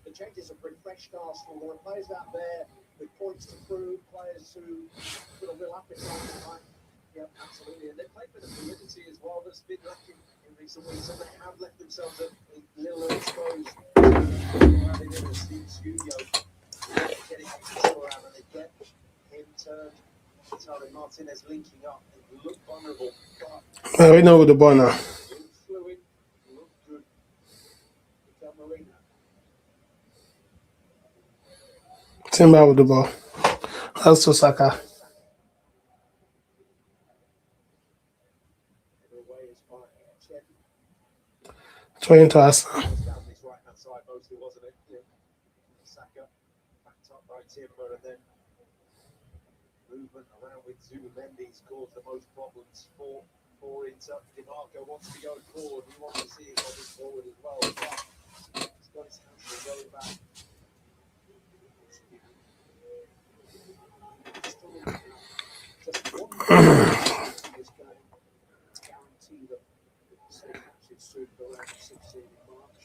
the changes have refreshed Arsenal. There are players out there with points to prove, players who put a real appetite tonight. Yeah, absolutely. And they played with a fluidity as well that's been lacking in recent weeks, and they have left themselves a little exposed. Running in the studio, getting up to score out, and they get him turned. Tony Martinez linking up. It looked vulnerable, but We know with the ball now. looked fluid, looked good. Mikel Marino. Timber with the ball. Also Saka. Away is by Chet. Throwing to Arsenal. It was down this right-hand side mostly, wasn't it? Yeah. Saka backed up by Timber, and then movement around with Zubimendi's caused the most problems for Inter. DiMarco wants to go forward. He wants to see him going forward as well. But he's got his hands going back. Just one in this game. Guarantee that still matches soon for round 16 in March.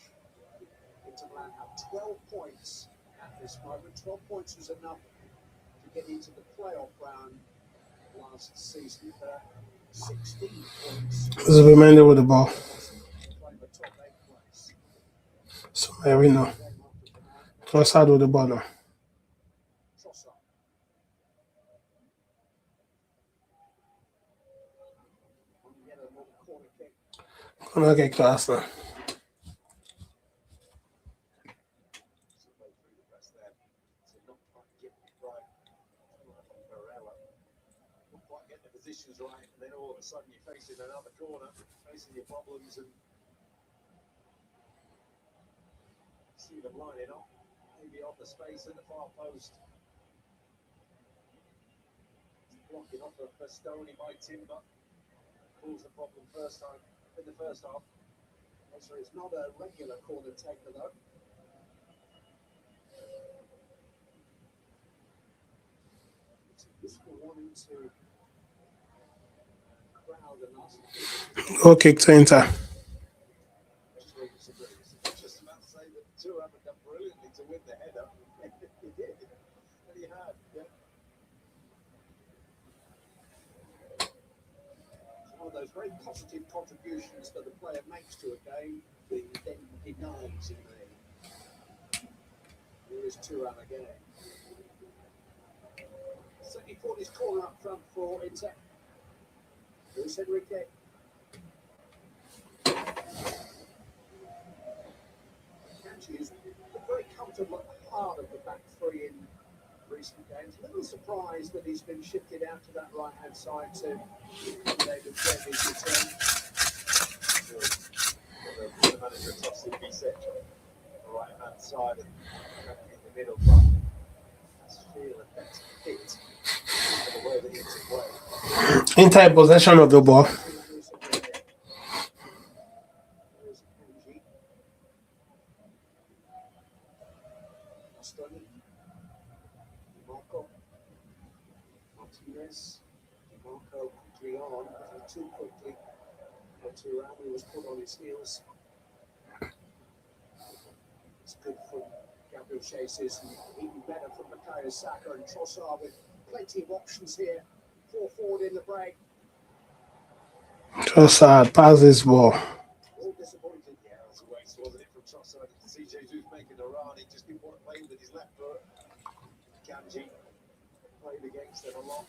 Inter Milan have 12 points at this moment. 12 points was enough to get into the playoff round last season. 16 points. Zubimendi with the ball. Playing the top 8 place. So Marino. Game after tonight. Trossard with the ball now. Trossard. Yet another corner kick. Corner kick to Arsenal. Way through the press there to not quite get it right. Barella. Not quite get the positions right, and then all of a sudden you're facing another corner, facing your problems, and see them lining up, maybe on the space at the far post. Blocking off a Bastoni by Timber. Caused the problem first time in the first half. So it's not a regular corner taker though. It's wanting to crowd and ask. Goal kick to Inter. Just about to say that two haven't done brilliantly to win the header. He did. And he had. Yeah. It's one of those very positive contributions that the player makes to a game that he then denies in the is Thuram again. Certainly fought his corner up front for Inter. Luis Enrique. Kanji is very comfortable at the heart of the back three in recent games. A little surprised that he's been shifted out to that right-hand side to accommodate the Chelsea's return. The manager tossed it, he said, on the right-hand side and in the middle, but that's feel a better fit for the way that Inter play. Inter in possession of the ball. There's Kanji. Bastoni. Marco. Martinez. Marco quickly on, too quickly. But Thuram was put on his heels. It's good from Gabriel Jesus and even better from Bukayo Saka and Trossard with plenty of options here. 4 forward in the break. Trossard passes ball. All disappointed. Yeah, it was a waste, wasn't it, from Trossard? You can see Jesus making a run. He just didn't want to play with his left foot. Kanji played against them a lot.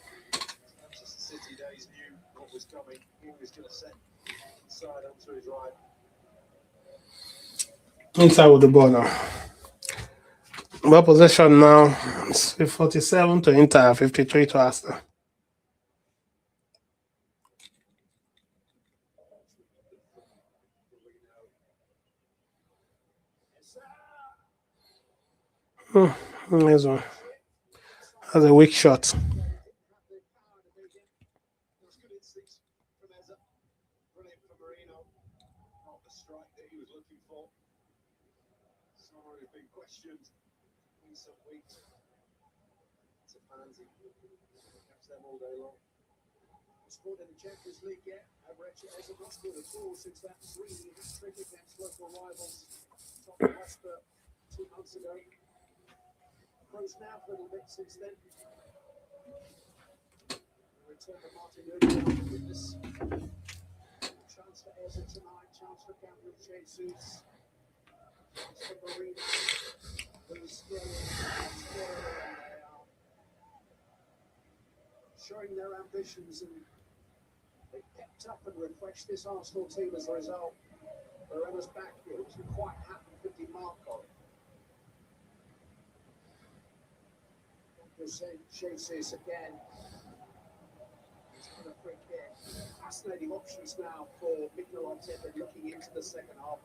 Manchester City days knew what was coming. He was going to set inside onto his right. Inside with the ball now. Ball possession now. It's 47 to Inter, 53 to Arsenal. Nice one. That's a weak shot. There was good instincts from Eza. Brilliant for Marino. Not the strike that he was looking for. Someone who's been questioned in some weeks. It's a pansy. Catch them all day long. Scored in the Champions League yet. Average has not scored at all since that 3 hat-trick against local rivals Tottenham Hotspur 2 months ago. Closed now for a little bit since then. Return to Martin Odegaard with this. Chance for Eza tonight. Chance for Gabriel Jesus. Chance for Marino. Who's still and they are showing their ambitions, and they kept up and refreshed this Arsenal team as a result. Barrella's back here wasn't quite happy with the mark on. Jesus again. He's got a free kick. Fascinating options now for Mikel Arteta looking into the second half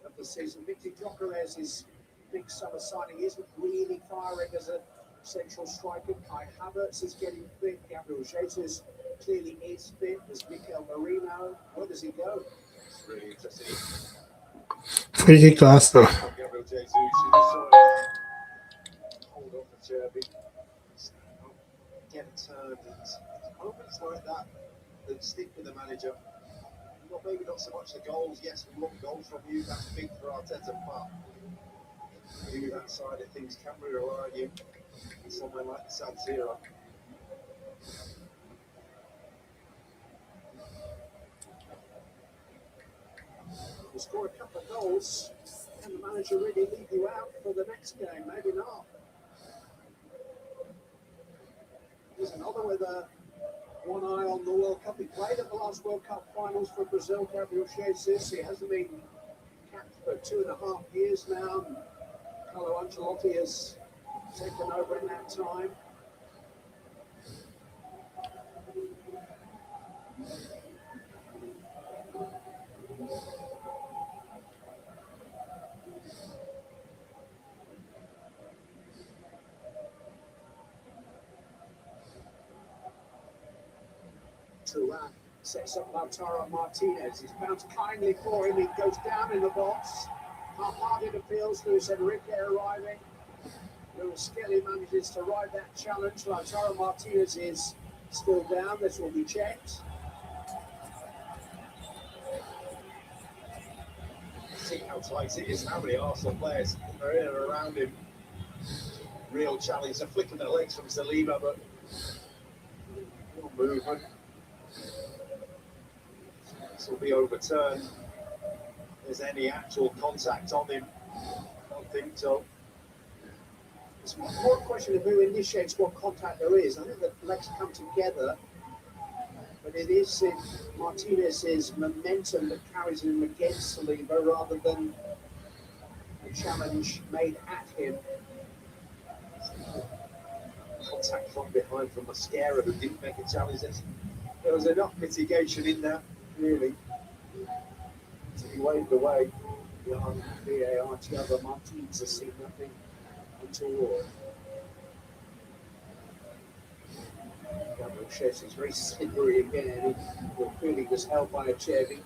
of the season. Victor Gyökeres's big summer signing isn't really firing as a central striker. Kai Havertz is getting fit. Gabriel Jesus clearly is fit. There's Mikel Merino. Where does he go? It's really interesting. Free kick to Arsenal. Gabriel Jesus, you just saw him hold on for Cherby. Get turned, and moments like that stick with the manager. Maybe not so much the goals. Yes, we want goals from you. That's big for Arteta, but maybe that side of things can we rely on you somewhere like the San Siro. You score a couple of goals, and the manager really leave you out for the next game? Maybe not. There's another with one eye on the World Cup. He played at the last World Cup finals for Brazil, Gabriel Jesus. He hasn't been capped for 2.5 years now. Carlo Ancelotti has taken over in that time. Thuram sets up Lautaro Martinez. He's bounced kindly for him. He goes down in the box. Half-hearted appeals. Luis Enrique arriving. Luis Skelly manages to ride that challenge. Lautaro Martinez is still down. This will be checked. See how tight it is. How many Arsenal players are in and around him. Real challenge. A flick of the legs from Saliba, but no movement. This will be overturned. If there's any actual contact on him, I don't think so. It's more a question of who initiates what contact there is. I think the legs come together, but it is Martinez's momentum that carries him against Saliba rather than a challenge made at him. Contact from behind from Mascara, who didn't make a challenge. There was enough mitigation in that, really, to be waved away. Behind VAR, Thiago Martins has seen nothing untoward. Gabriel Jesus is very slippery again. He clearly was held by a Chevy.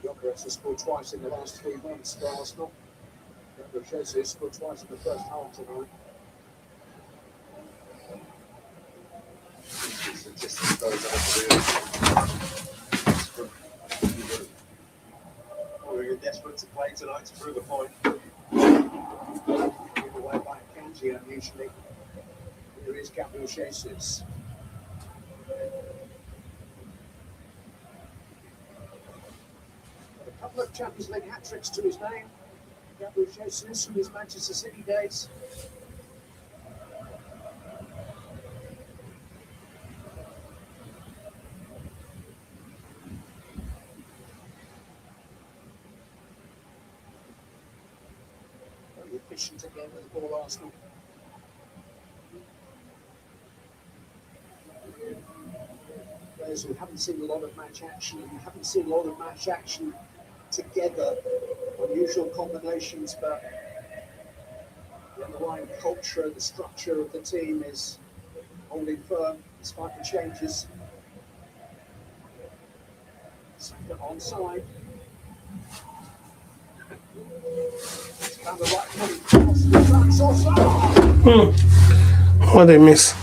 Jokeres has scored twice in the last 3 months for Arsenal. Gabriel Jesus scored twice in the first half tonight. Statistics goes on to we were desperate to play tonight to prove a point. Given away by Kenji unusually. Here is Gabriel Jesus. A couple of Champions League hat-tricks to his name. Gabriel Jesus from his Manchester City days. Very efficient again with the ball, Arsenal. Players who haven't seen a lot of match action, together. Unusual combinations, but the underlying culture, the structure of the team is holding firm despite the changes. Saka onside. It's found the right point. Cross the tracks offside. What a miss.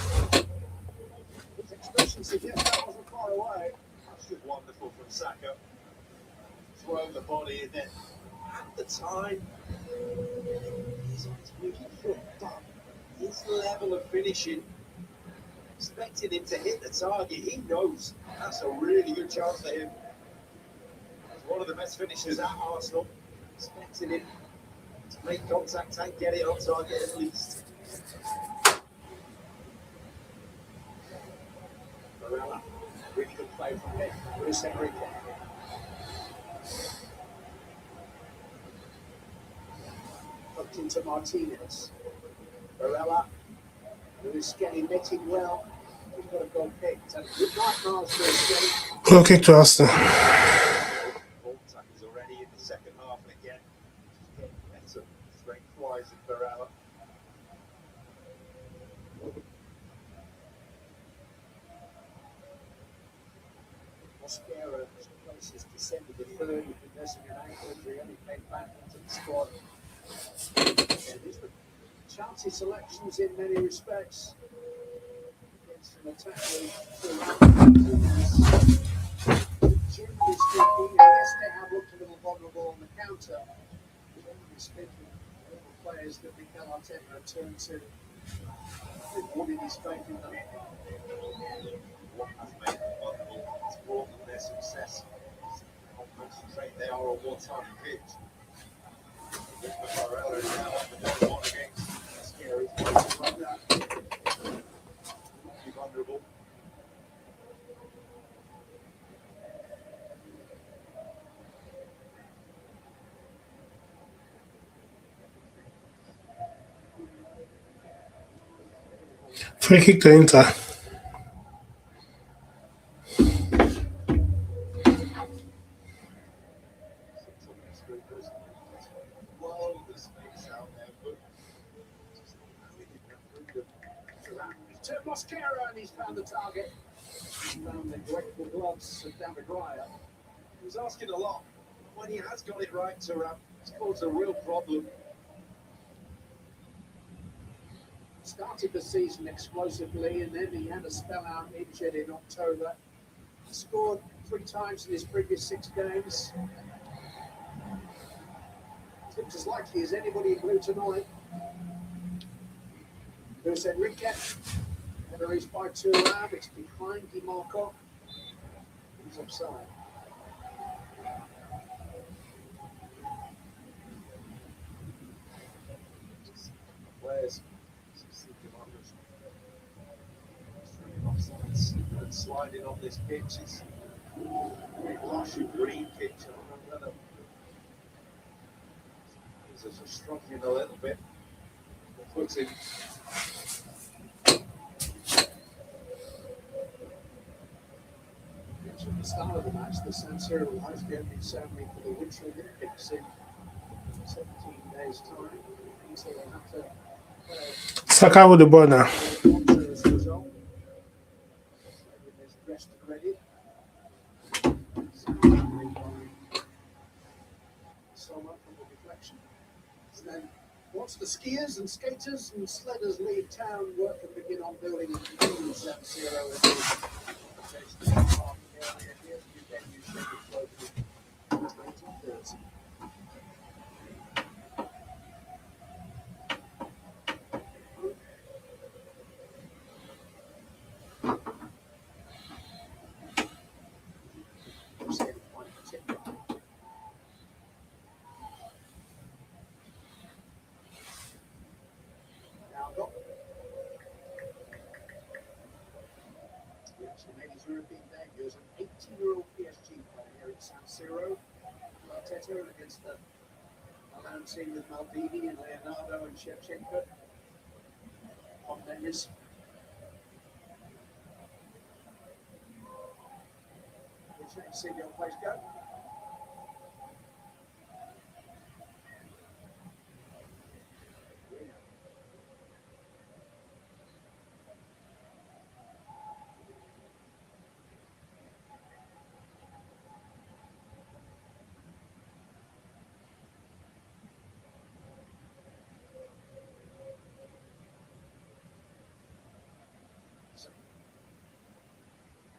His expression suggests that wasn't far away. That's just wonderful from Saka. Throw the body in there. At the time, he's on his wicket foot, but his level of finishing, expecting him to hit the target, he knows that's a really good chance for him. He's one of the best finishers at Arsenal, expecting him to make contact and get it on target at least. Barella, really good play from him. Luis Enrique. Hooked into Martinez. Barella, who is getting netting well. He's got a goal kicked. And good night, Miles Lewis. Goal kick to Arsenal. Contact is already in the second half, and again, just getting better strength-wise in Barella. Mascara, whose place has descended to third. He's been nursing an ankle injury, only came back into the squad. Yeah, these were chancy selections in many respects. Against an attack generally speaking, yes, they have looked a little vulnerable on the counter. Generally speaking, all the players that Mikel Arteta turned to, they've wanted his faith in them. What has made them vulnerable is more than their success. How concentrated they are on what time pitch. Barella is now up and down one against Scary. Like that. Not be vulnerable. Free kick to Inter. Well, the space out there, but just how he didn't have room To Mascara, and he's found the target. He's found the grateful gloves of David Raya. He was asking a lot. When he has got it right, it's caused a real problem. Started the season explosively, and then he had a spell out injured in October. Scored 3 times in his previous 6 games. Looks as likely as anybody in blue tonight. Luis Enrique. Header is by Thuram. It's behind Di Marco. He's offside. Players and sliding on this pitch. It's a lush and green pitch. I don't know whether are struggling a little bit. The footing. At the start of the match, the San Siro will have to be opening ceremony for the Winter Olympics in 17 days' time. So they'll have to Saka with the ball now. sponsor as a result. There's rest and ready. Soma from the deflection. And then once the skiers and skaters and sledders leave town, work can begin on building a new San Siro. European debut as an 18-year-old PSG player here at San Siro. Arteta against the Milan team with Maldini and Leonardo and Shevchenko. On Mendes. Which makes Silvio plays go.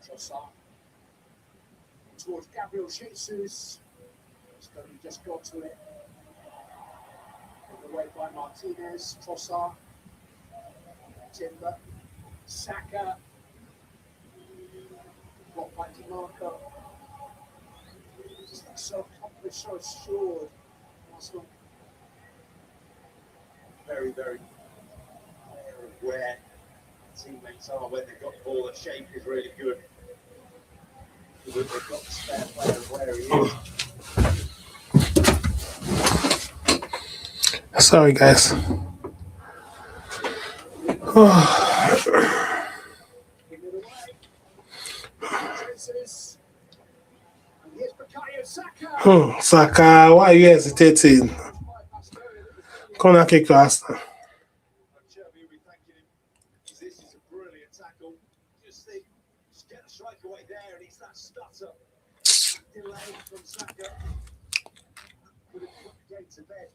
Trossard towards Gabriel Jesus. He just got to it. Away by Martinez, Trossard, Timber, Saka, blocked by Di Marco. Just so accomplished, so assured. Arsenal. Very, very aware teammates are when they've got the ball. The shape is really good. They've got the spare player where he is. Sorry, guys. Saka, why are you hesitating? Corner kick to Arsenal. This is a brilliant tackle. Just get the strike away there, and it's that stutter. Delay from Saka. Could have put the game to bed.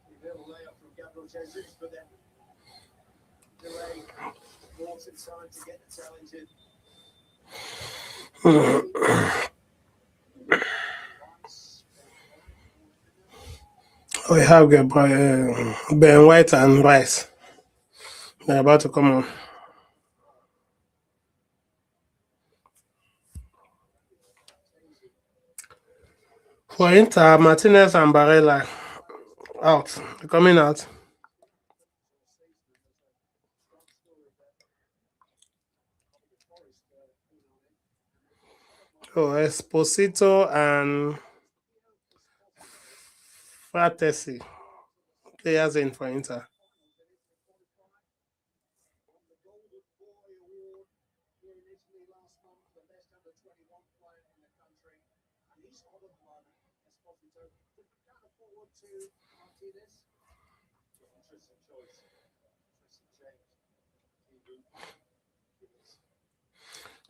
A little layoff from Gabriel Jesus, but then delay. Brought in time to get the challenge in. We have Ben White and Rice. They're about to come on. For Inter, Martinez and Barella out. They're coming out. Oh, Esposito and Fratesi. Players in for Inter.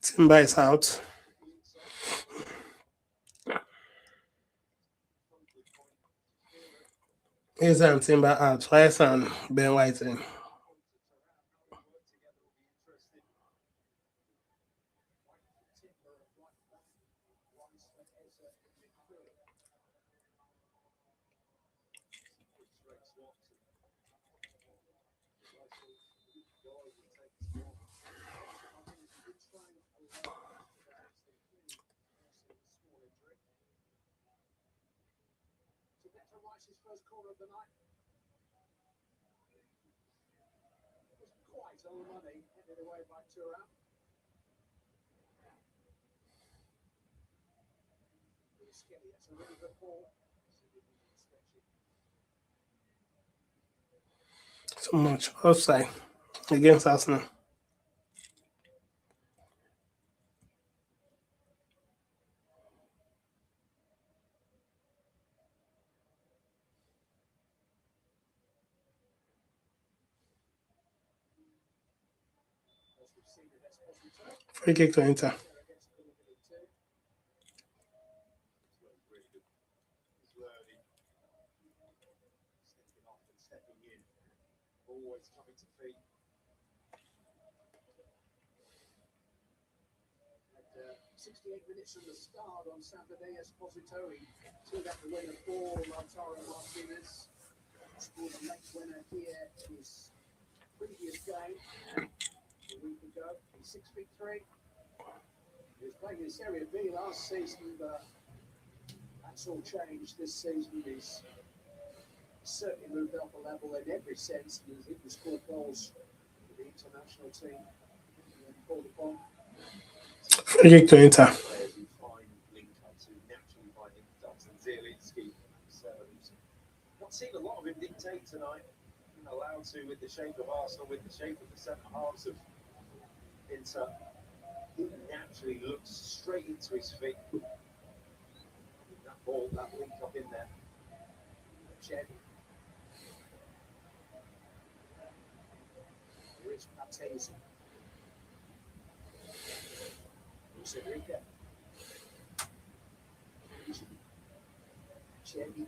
Timber is out. Is and Timber out. Rice and Ben White in. To Declan Rice's first corner of the night. It was quite on the money, headed away by Thuram. Skelly, that's a really good ball. So much offside against Arsenal. Free kick to Inter. Always coming to feet. 68 minutes from the start on Saturday, Esposito took up the winner for Lautaro Martinez. Scored a late winner here in his previous game a week ago. He's 6'3". He was playing in Serie B last season, but that's all changed this season. He's certainly moved up a level in every sense. He can score goals for the international team. Called upon. Free kick to Inter. Players who find link-ups, who naturally find link-ups, and Zielinski. Not seen a lot of him dictate tonight. Been allowed to with the shape of Arsenal, with the shape of the centre halves of Inter. He naturally looks straight into his feet. That ball, that link-up in there. Shed. Here is Martinez. Luis Enrique. Chevy.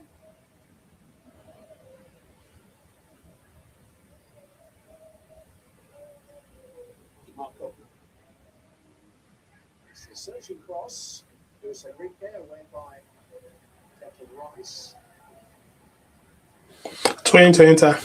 Marco. It's the searching cross. Luis Enrique away by Declan Rice. 20 to Inter.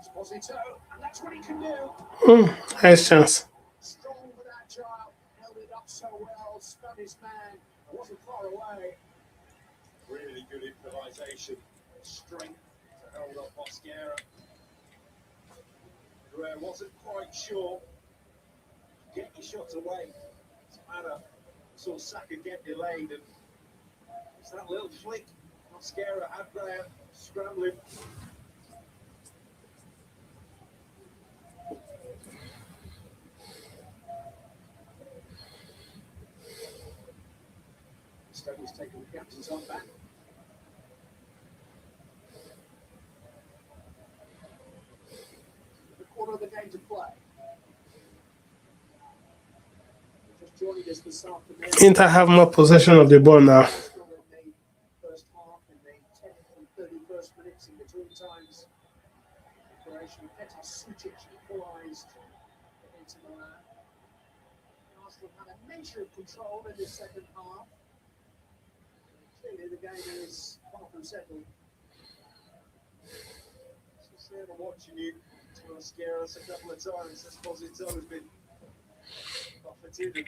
Esposito, and that's what he can do. Nice chance. Strong but agile, held it up so well, spun his man, wasn't far away. Really good improvisation, strength to hold up Mosquera. Guerrero wasn't quite sure. Get your shot away. Doesn't matter. Saw Saka get delayed, and it's that little flick Mosquera had there, scrambling. Stone's taken the captain's on back. The quarter of the game to play. Just joining us this afternoon. Inter have more possession of the ball now. Still in the first half, in the 10th and 31st minutes in between times. Croatian Petar Sucic equalised for Inter Milan. Arsenal had a measure of control in the second half. Clearly the game is far from settled. Just there watching you to Mosquera a couple of times. Esposito has been buffeted and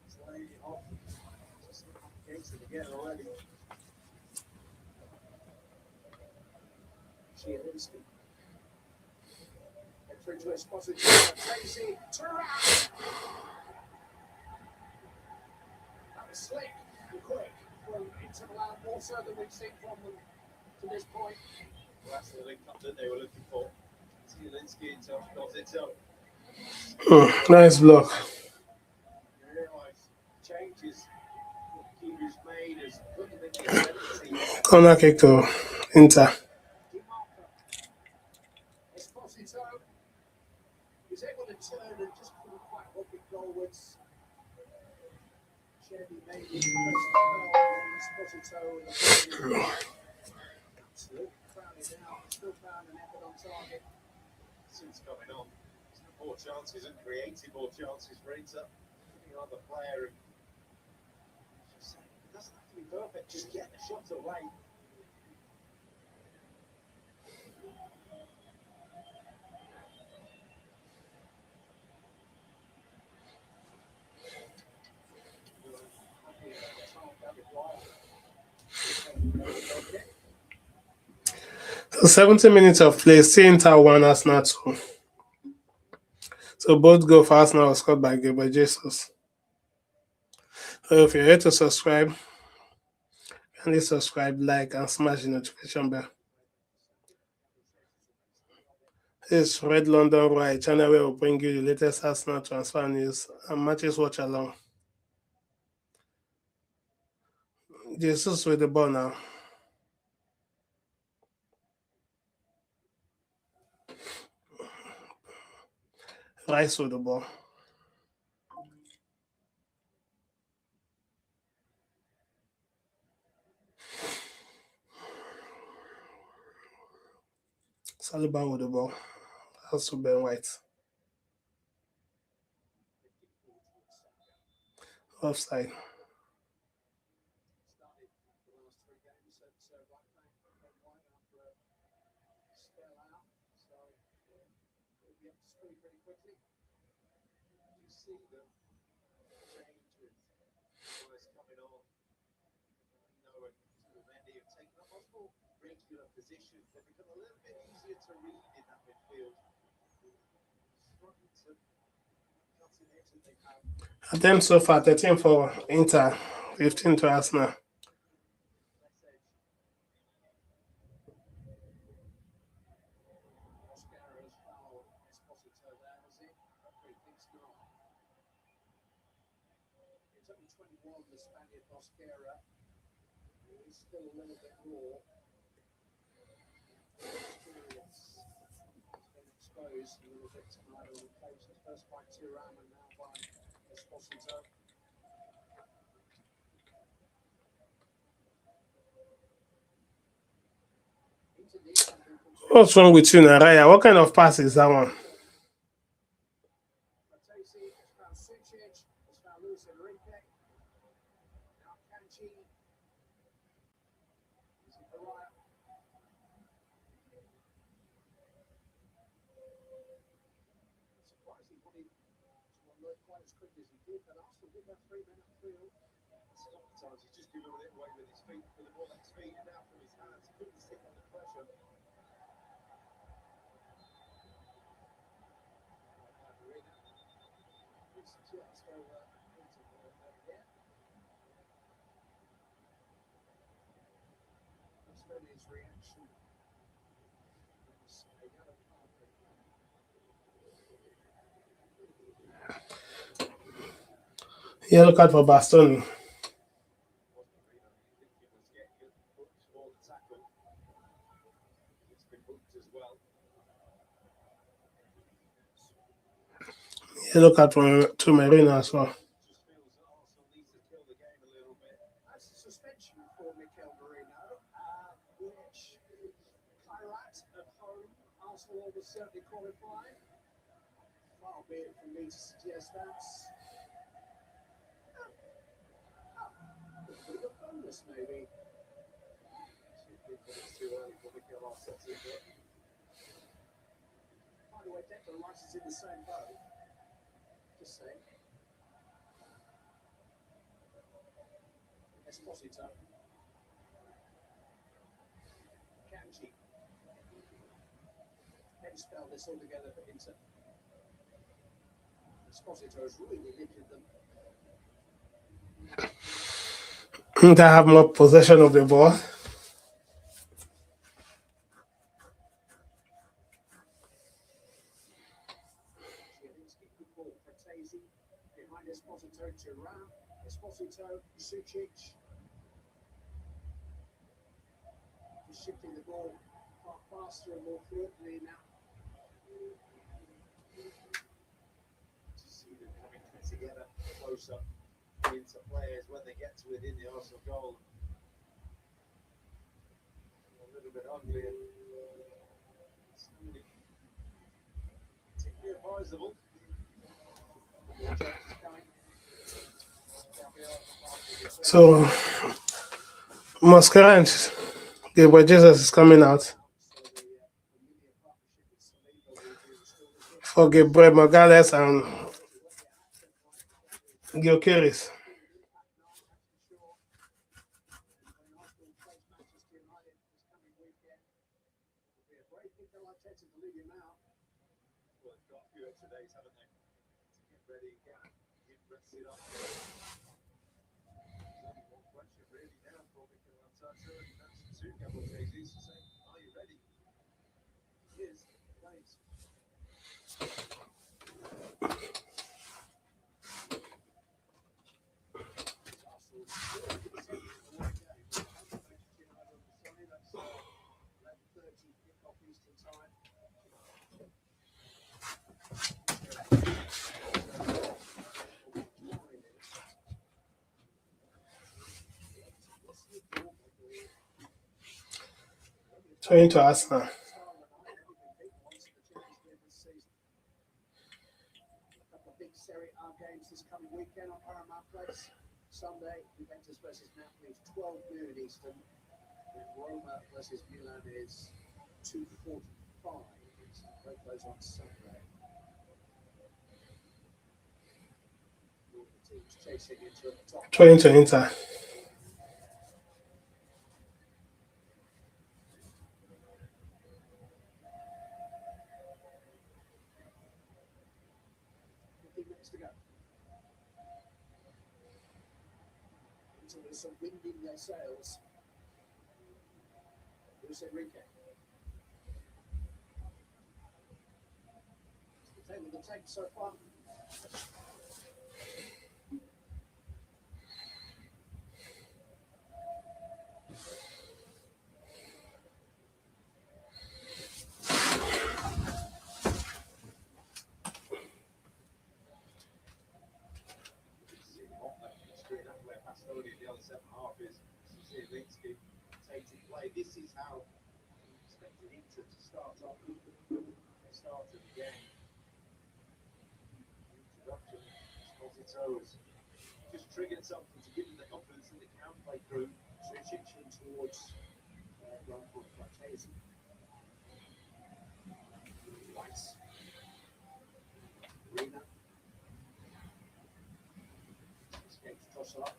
he's laying it off. Just against it again already. Zielinski. Head through to Esposito. Tracy. Thuram. That was slick and quick from Inter Milan, more so than we've seen from them to this point. Well, that's the link up that they were looking for. Zielinski into Esposito. Nice block. You realise changes what Kiwi's made has put them in the ability. Corner kick to Inter. Esposito was able to turn and just couldn't quite hook it goalwards. Chevy made his first goal. Esposito absolutely crowded out. Still found an effort on target. Since coming on, more chances and created more chances for Inter. Looking on the player and just saying, it doesn't have to be perfect, just get the shot away. So 70 minutes of play, still Inter 1, Arsenal 2. So both goals for Arsenal were scored by Gabriel Jesus. So if you're here to subscribe, kindly subscribe, like, and smash the notification bell. This is Red London Roy, a channel where we'll bring you the latest Arsenal transfer news and matches watch along. Jesus with the ball now. Rice with the ball. Saliba with the ball. That's to Ben White. Offside. See them change with players coming on. You know, and many have taken up much more regular positions. They've become a little bit easier to read in that midfield. Struggling to cut in edge that they have. Attempts so far 13 for Inter, 15 to Arsenal. The Spaniard Mosquera is still a little bit raw. Experience has been exposed a little bit tonight on occasions, first by Thuram and now by Esposito. What's wrong with you, Naraya? What kind of pass is that one? Quite as quick as he did, but Arsenal did that 3-minute field. Sometimes he's just giving it away with his feet, with the ball at his feet and out from his hands. He couldn't stick under pressure. It's just over into here. That's been his reaction. It's a yellow card. Yellow card for Bastoni. Yellow card to Marina as well. That's a suspension for Mikel Merino, which Kairat at home, Arsenal almost certainly qualified. Far be it from me to suggest that's a bit of a bonus, maybe. It's too early for Mikel Arteta, but By the way, Declan Rice is in the same boat. Just saying. Esposito. Kanji. Maybe spell this all together for Inter. Esposito has really lifted them. Inter have more possession of the ball. Behind Esposito, Thuram, Esposito, Sucic. Just shifting the ball far faster and more fluently now. to see them coming together closer into players when they get to within the Arsenal goal. A little bit uglier. Particularly advisable. So Mascara and Gabriel Jesus is coming out for Gabriel Magalhaes and Gyökeres. Well, they've got a few extra days, haven't they? To get ready, get rested up. There's only one question really now for Mikel Arteta, and that's to Gabriel Jesus to say, are you ready? Yes, please. Turning to Arsenal. Big Serie A games this coming weekend on Paramount Plus. Sunday, Juventus versus Napoli is 12 noon Eastern. And Roma versus Milan is 2:45 Eastern. Both those on Sunday. All the teams chasing into the top. Turning to Inter. Minutes to go. So there's some wind in their sails. Luis Enrique. Taking the take so far. The other second half is Zielinski taking play. This is how he expected Inter to start off. The start of the game. Introduction. Esposito has just triggered something to give him the confidence that they can play through. Switching towards Blanco Cortez. Rice. Arena. Escapes Trossard.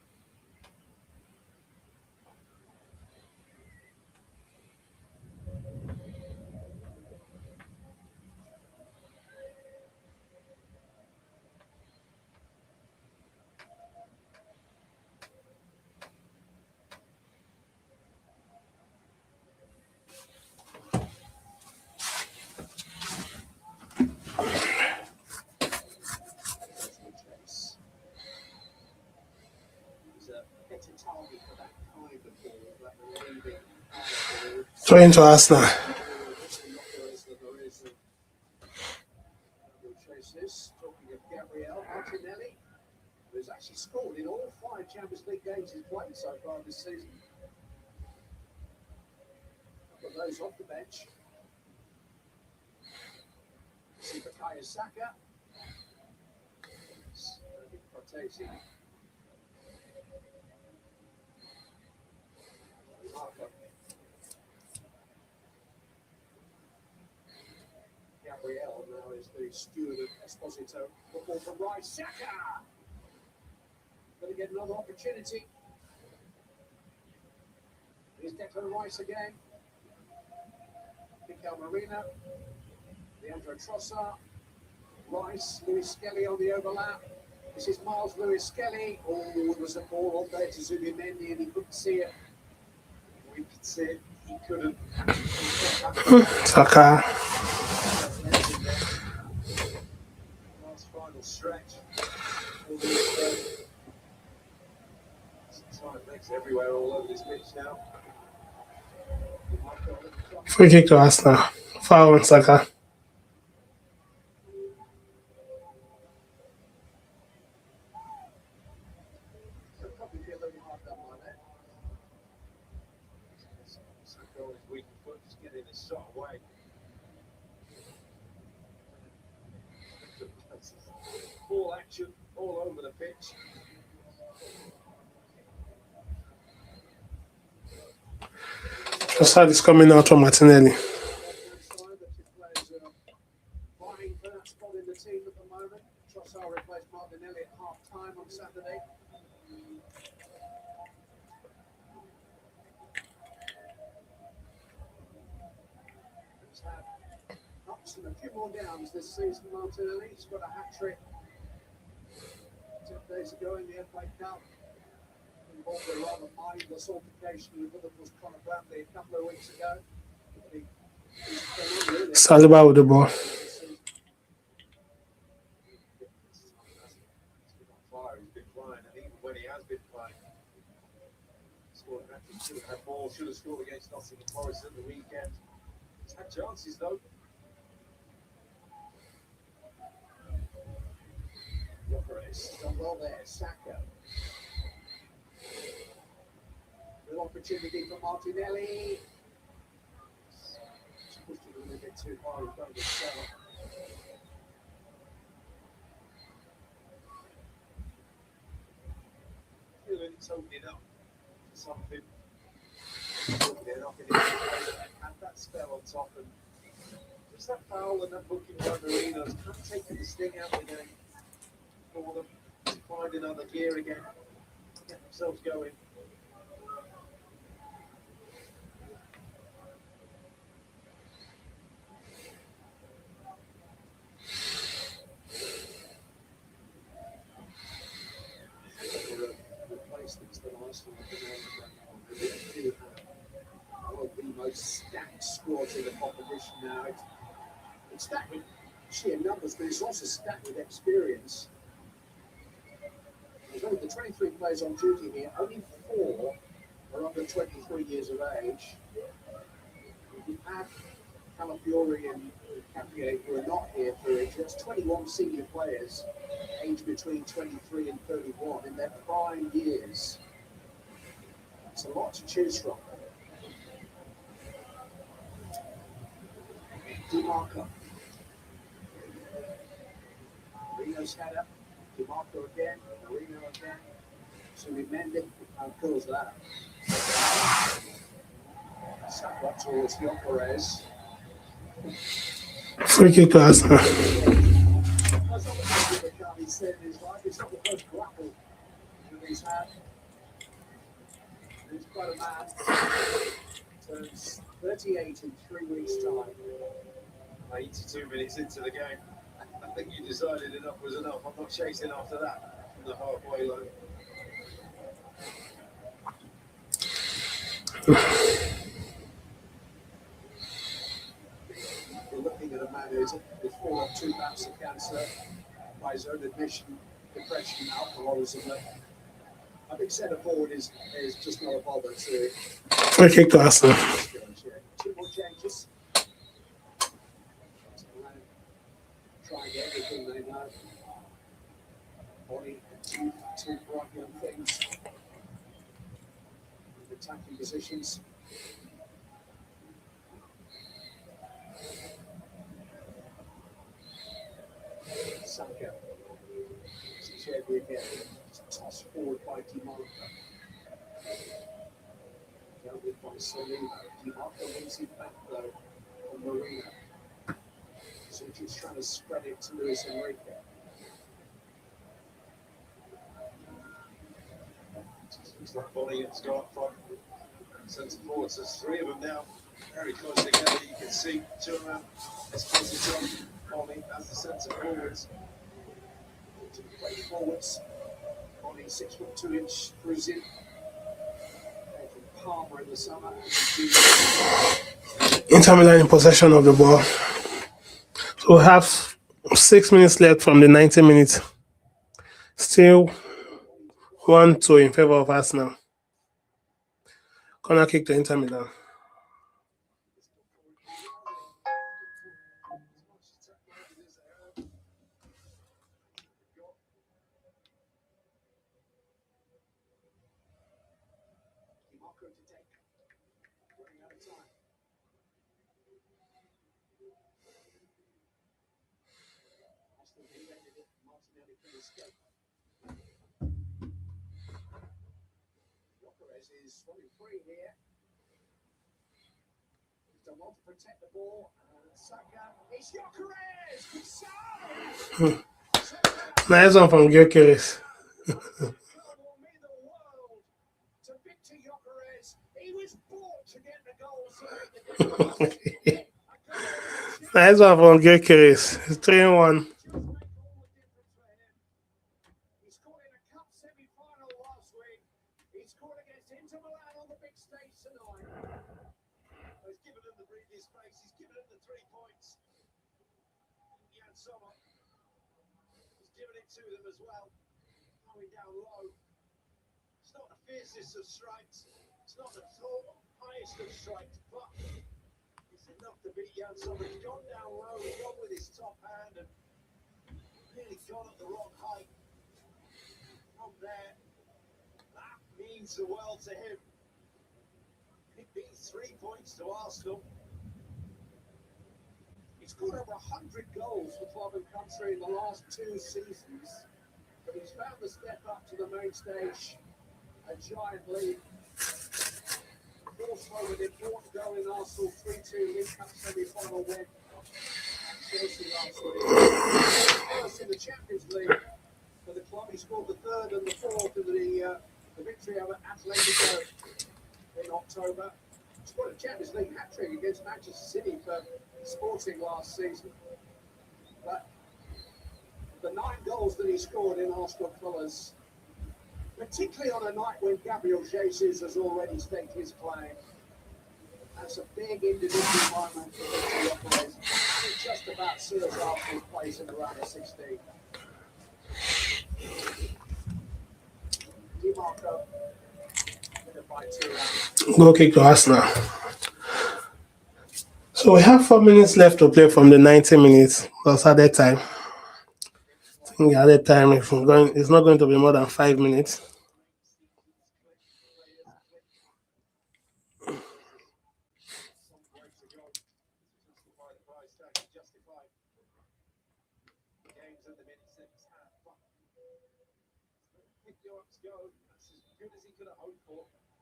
Turning to Arsenal. Talking of Gabriel Martinelli, who's actually scored in all 5 Champions League games he's played so far this season. A couple of those off the bench. Bukayo Saka. Cortese. Marco. Gabriel now is the steward of Esposito. Football from Rice. Saka! Going to get another opportunity. Here's Declan Rice again. Mikel Marina. Leandro Trossard. Rice. Lewis Skelly on the overlap. This is Miles Lewis Skelly. Oh, there was a ball on there to Zubimendi and he couldn't see it. We could see it. He couldn't. Saka. Last final stretch. Some tight legs everywhere all over this pitch now. Free kick to Arsenal. Foul on Saka. Weak foot, just getting his shot away. pitch. Trossard is coming out from Martinelli. Left-hand side, the two players are vying for that spot in the team at the moment. Trossard replaced Martinelli at half-time on Saturday. He's had ups and a few more downs this season, Martinelli. He's got a hat-trick 10 days ago in the FA Cup. Involved a rather mindless altercation with Liverpool's Conor Bradley a couple of weeks ago. Saliba with the ball. He's been on fire, he's been flying, and even when he has been flying, scored a hat-trick, should have had more, should have scored against Nottingham Forest at the weekend. He's had chances though. Lloris done well there, Saka. Real opportunity for Martinelli. Just pushed it a little bit too far in front of the cell. Feeling it's opening up to something. Opening up in his play, and that spell on top, and just that foul and that booking by Marinos kind of taking the sting out again for them to find another gear again, get themselves going. Replacements that Arsenal have been on. They do have one of the most stacked squads in the competition now. It's stacked with sheer numbers, but it's also stacked with experience. There's only the 23 players on duty here, only 4 are under 23 years of age. You have Calafiori and Capier who are not here for it. That's 21 senior players aged between 23 and 31 in their prime years. It's a lot to choose from. DiMarco. Marino's header. DiMarco again. Marino again. Subimendi. How cool is that? Saka up towards Lloris. Free kick to Arsenal. That's not the first thing that Carney's said in his life. It's not the first grapple that he's had. He's quite a man. Turns 38 in 3 weeks' time. 82 minutes into the game, I think you decided enough was enough. I'm not chasing after that from the halfway line. We're looking at a man who's fallen 2 bouts of cancer, by his own admission, depression, alcoholism. I think centre forward is just not a bother to. Free kick to Arsenal. 2 more changes. Try and get everything they know. Bonnie, two bright young things. In attacking positions. Saka. Cherry again. Tossed forward by DiMarco. Dealt with by Saliba. DiMarco wins it back though on Marino. So he's trying to spread it to Luis Enrique. Looks like Bonnie has got up front. Centre forwards, there's 3 of them now. Very close together, you can see Thuram, Esposito, Bonnie as the centre forwards. Play forwards. Bonnie 6'2" Brazil. From Parma in the summer. Inter Milan in possession of the ball. So we have 6 minutes left from the 90 minutes. Still 1-2 in favor of Arsenal. Corner kick to Inter Milan. DiMarco to take. Running out of time. Aston defended it. Martinelli can escape. Gyökeres is running free here. He's done well to protect the ball. Saka, it's Gyökeres! Nice one from Gyökeres. Will mean the world to Victor Gyökeres. He was bought to get the goals to make the difference. Nice one from Gyökeres. It's 3-1. Just make all the difference for him. He scored in a cup semi-final last week. He scored against Inter Milan on the big stage tonight. He's given them the breathing space. He's given them the 3 points. Jan Sommer. He's given it to them as well. Going down low. It's not the fiercest of strikes. It's not the highest of strikes, but it's enough to beat Jan Sommer. He's gone down low. He's gone with his top hand and really gone at the wrong height. From there, that means the world to him. It means 3 points to Arsenal. He's scored over 100 goals for club and country in the last 2 seasons. But he's found the step up to the main stage. A giant lead. Also with an important goal in Arsenal 3-2 League Cup semi-final win. Chelsea last week. First in the Champions League for the club. He scored the 3rd and the 4th in the victory over Atletico in October. He scored a Champions League hat-trick against Manchester City for Sporting last season. But the 9 goals that he scored in Arsenal colours, particularly on a night when Gabriel Jesus has already staked his claim, that's a big individual moment for the operators. It just about seals Arsenal's place in the round of 16. DiMarco, winner by 2 rounds. Goal kick to Arsenal. So we have 4 minutes left to play from the 90 minutes plus added time. I think the added time it's not going to be more than 5 minutes.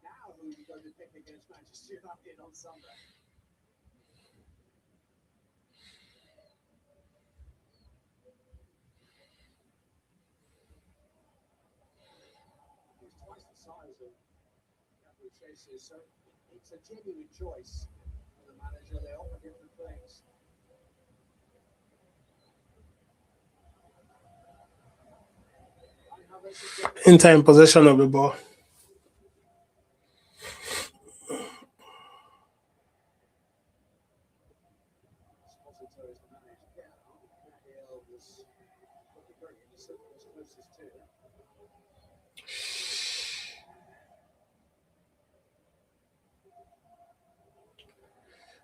Now who are you going to pick against Manchester United on Sunday? He's twice the size of Gabriel Jesus, so it's a genuine choice for the manager. They offer different things. Inter in possession of the ball.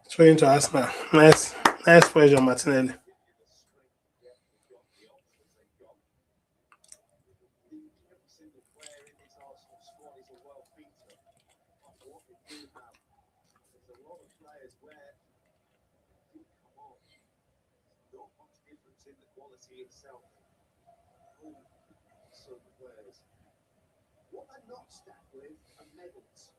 Throw into Arsenal. Nice pressure, Martinelli. Itself. Players. What they're not stacked with are medals.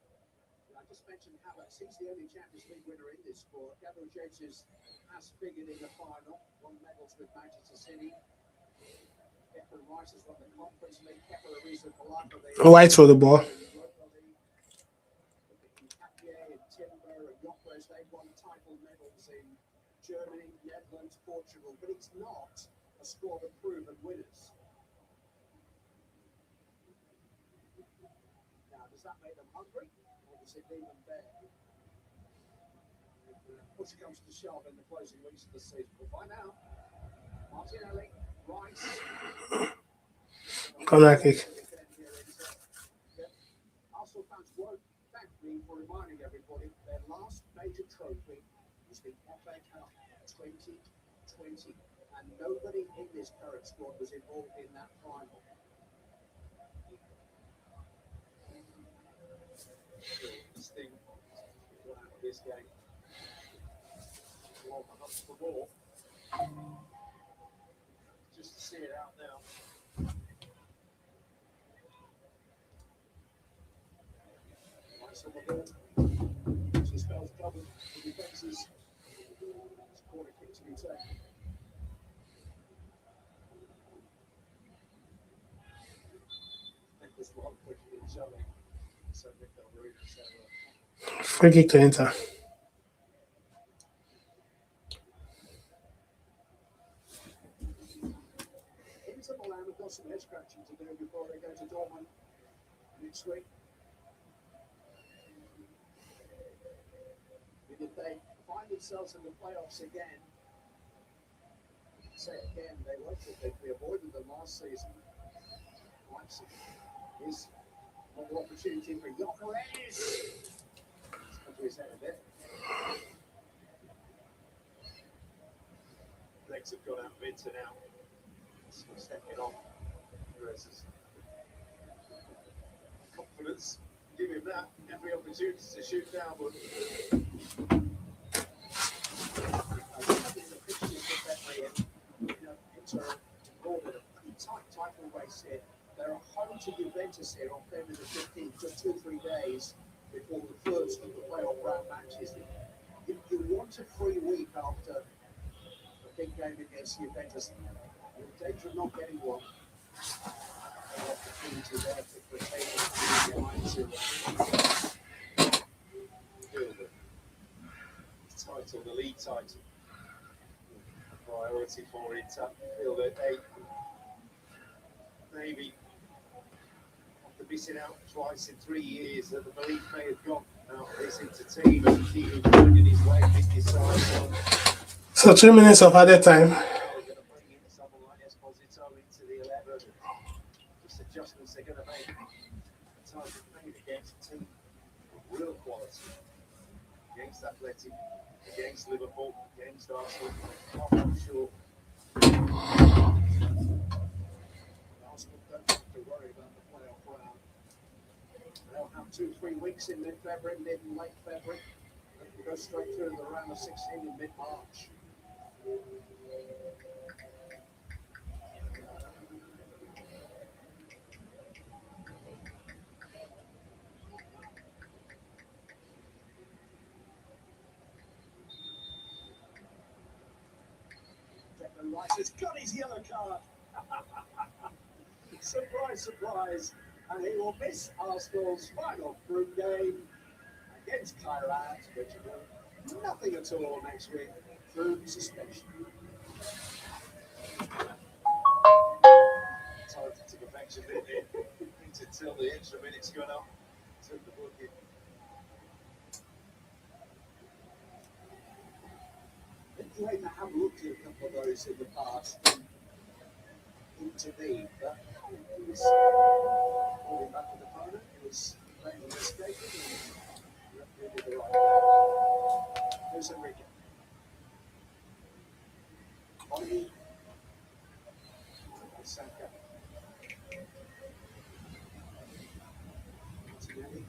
I just mentioned Havertz. He's the only Champions League winner in this squad. Gabriel Jesus has figured in the final. 1 medals with Manchester City. Declan Rice has won the Conference League. Kepa Arrizabalaga for White for the ball. Timber and Gyökeres, they've won title medals in Germany, Netherlands, Portugal, but it's not a squad of proven winners. Now, does that make them hungry, or does it leave them bare? Push comes to shove in the closing weeks of the season. We'll find out. Martinelli, Rice. Corner kick. Arsenal fans won't thank me for reminding everybody their last major trophy was the FA Cup 2020, and nobody in this current squad was involved in that final. This thing out of this game. Well, up for more. Just to see it out now. Pass on the ball. She spells trouble for defences. It's a corner kick to be taken. There's one quick in showing. So Mikel Marino said, Free kick to Inter. Inter Milan have got some head scratching to do before they go to Dortmund next week. And if they find themselves in the playoffs again, say again, they won't think we avoided them last season. Leipzig is another opportunity for Gyökeres. He's come to his head a bit. Legs have gone out of Inter now. Stepping on. Versus confidence. Give him that. Every opportunity to shoot down, but Inter involved in a pretty tight title race here. They're home to Juventus here on February the 15th, just 2-3 days before the first of the playoff round matches. You want a free week after a big game against Juventus. You're in danger of not getting one. An opportunity there for taking behind to feel the title, the league title, priority for Inter. Feel that they maybe after missing out twice in 3 years, that the belief may have gone out of this Inter team and even finding his way this side. So 3 minutes of added time. They're going to bring in someone like Esposito into the 11. Just adjustments they're going to make. Time to play against a team of real quality. Against Athletic, against Liverpool, against Arsenal. I'm not sure. Arsenal don't have to worry about the playoff round. They'll have 2-3 weeks in mid-February, mid and late February. They can go straight through the round of 16 in mid-March. Declan Rice has got his yellow card. Surprise, surprise. And he will miss Arsenal's final group game against Thailand, which will do nothing at all next week through suspension. Time to perfection, didn't it? Until the extra minutes gone up. Took the booking. I have looked at a couple of those in the past. Intervened, but he was falling back with the opponent. He was playing on escape. Did the right thing. Here's Enrique. Oli. Saka. Martinelli.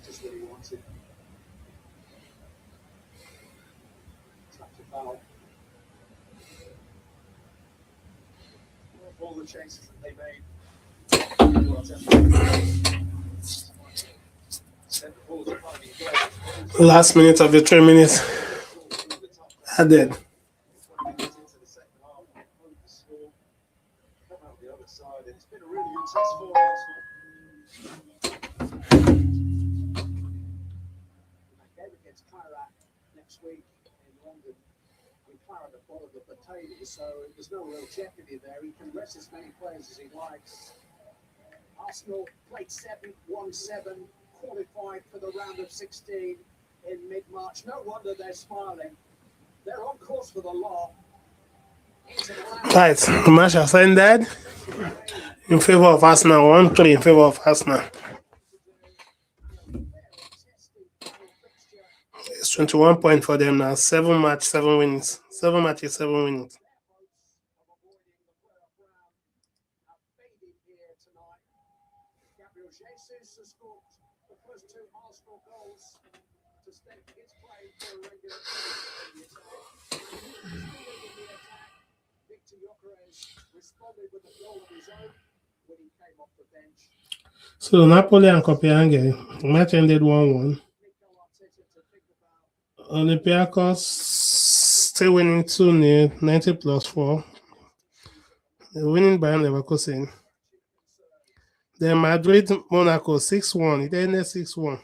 Just what he wanted. Trapped a foul. All the chances that they made. Sent the ball to finding players. Last minute of the 3 minutes added. 20 minutes into the second half, hold the score, come out the other side, and it's been a really good test for Arsenal. That game against Kyrat next week in London. With Kyrat at the bottom of the table, so there's no real jeopardy there. He can rest as many players as he likes. Arsenal played 7, won 7, qualified for the round of 16 in mid-March. No wonder they're smiling. They're on course for the law. Right, the match has ended in favor of Arsenal. 1-3 in favor of Arsenal. It's 21 points for them now. 7 matches, 7 wins. 7 matches, 7 wins. Jesus has scored the first 2 Arsenal goals to stake his claim for a regular Victor Gyökeres responded with a goal of his own when he came off the bench. So Napoli and Copenhagen match ended 1-1. Mikel Arteta to think about. Olympiacos still winning 2-0, 90 plus 4. They're winning Bayern Leverkusen. Then Madrid Monaco 6-1. It ended 6-1.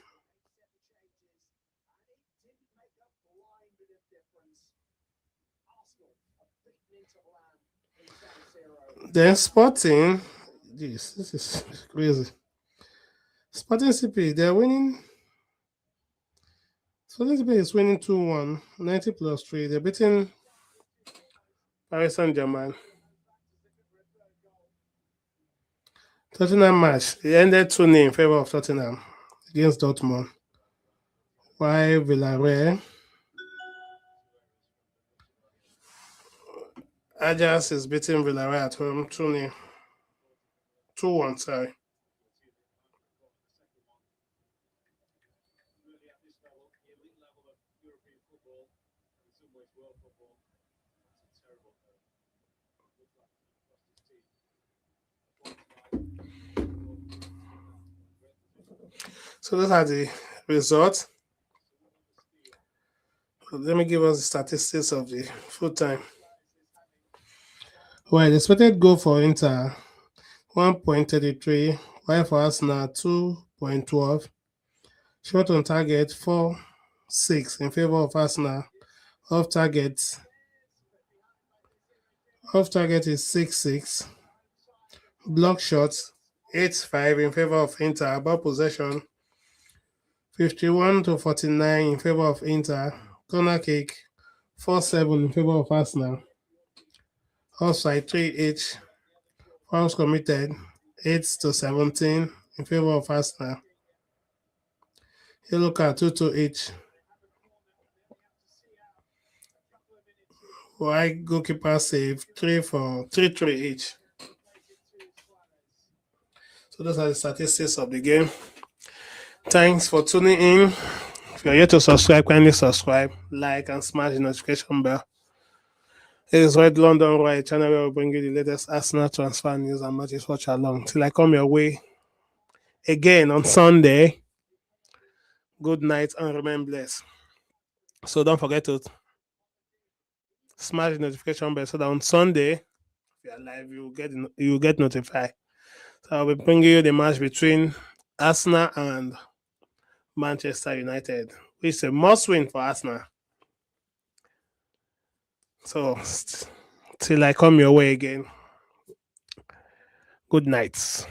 Then Sporting, this is crazy. Sporting CP, they're winning. Sporting CP is winning 2-1, 90 plus 3. They're beating Paris Saint-Germain. Tottenham match, it ended 2-0 in favor of Tottenham against Dortmund. While Villarreal, Ajax is beating Villarreal at home 2-0. 2-1, sorry. So those are the results. Let me give us the statistics of the full time. Well, the expected goal for Inter 1.33, while for Arsenal 2.12. Shot on target 4-6 in favor of Arsenal. Off target is 6-6. Block shots 8-5 in favor of Inter. About possession 51-49 in favor of Inter. Corner kick 4-7 in favor of Arsenal. Offside 3-8. Fouls committed 8-17 in favor of Arsenal. Yellow card 2 each. While goalkeeper save 3 each. So those are the statistics of the game. Thanks for tuning in. If you're yet to subscribe, kindly subscribe, like, and smash the notification bell. It is Red London Roy, channel where we bring you the latest Arsenal transfer news and matches watch along. Till I come your way again on Sunday. Good night and remain blessed. So don't forget to smash the notification bell so that on Sunday, if you're live, you get notified. So I'll be bringing you the match between Arsenal and Manchester United, which is a must win for Arsenal. So till I come your way again, good night.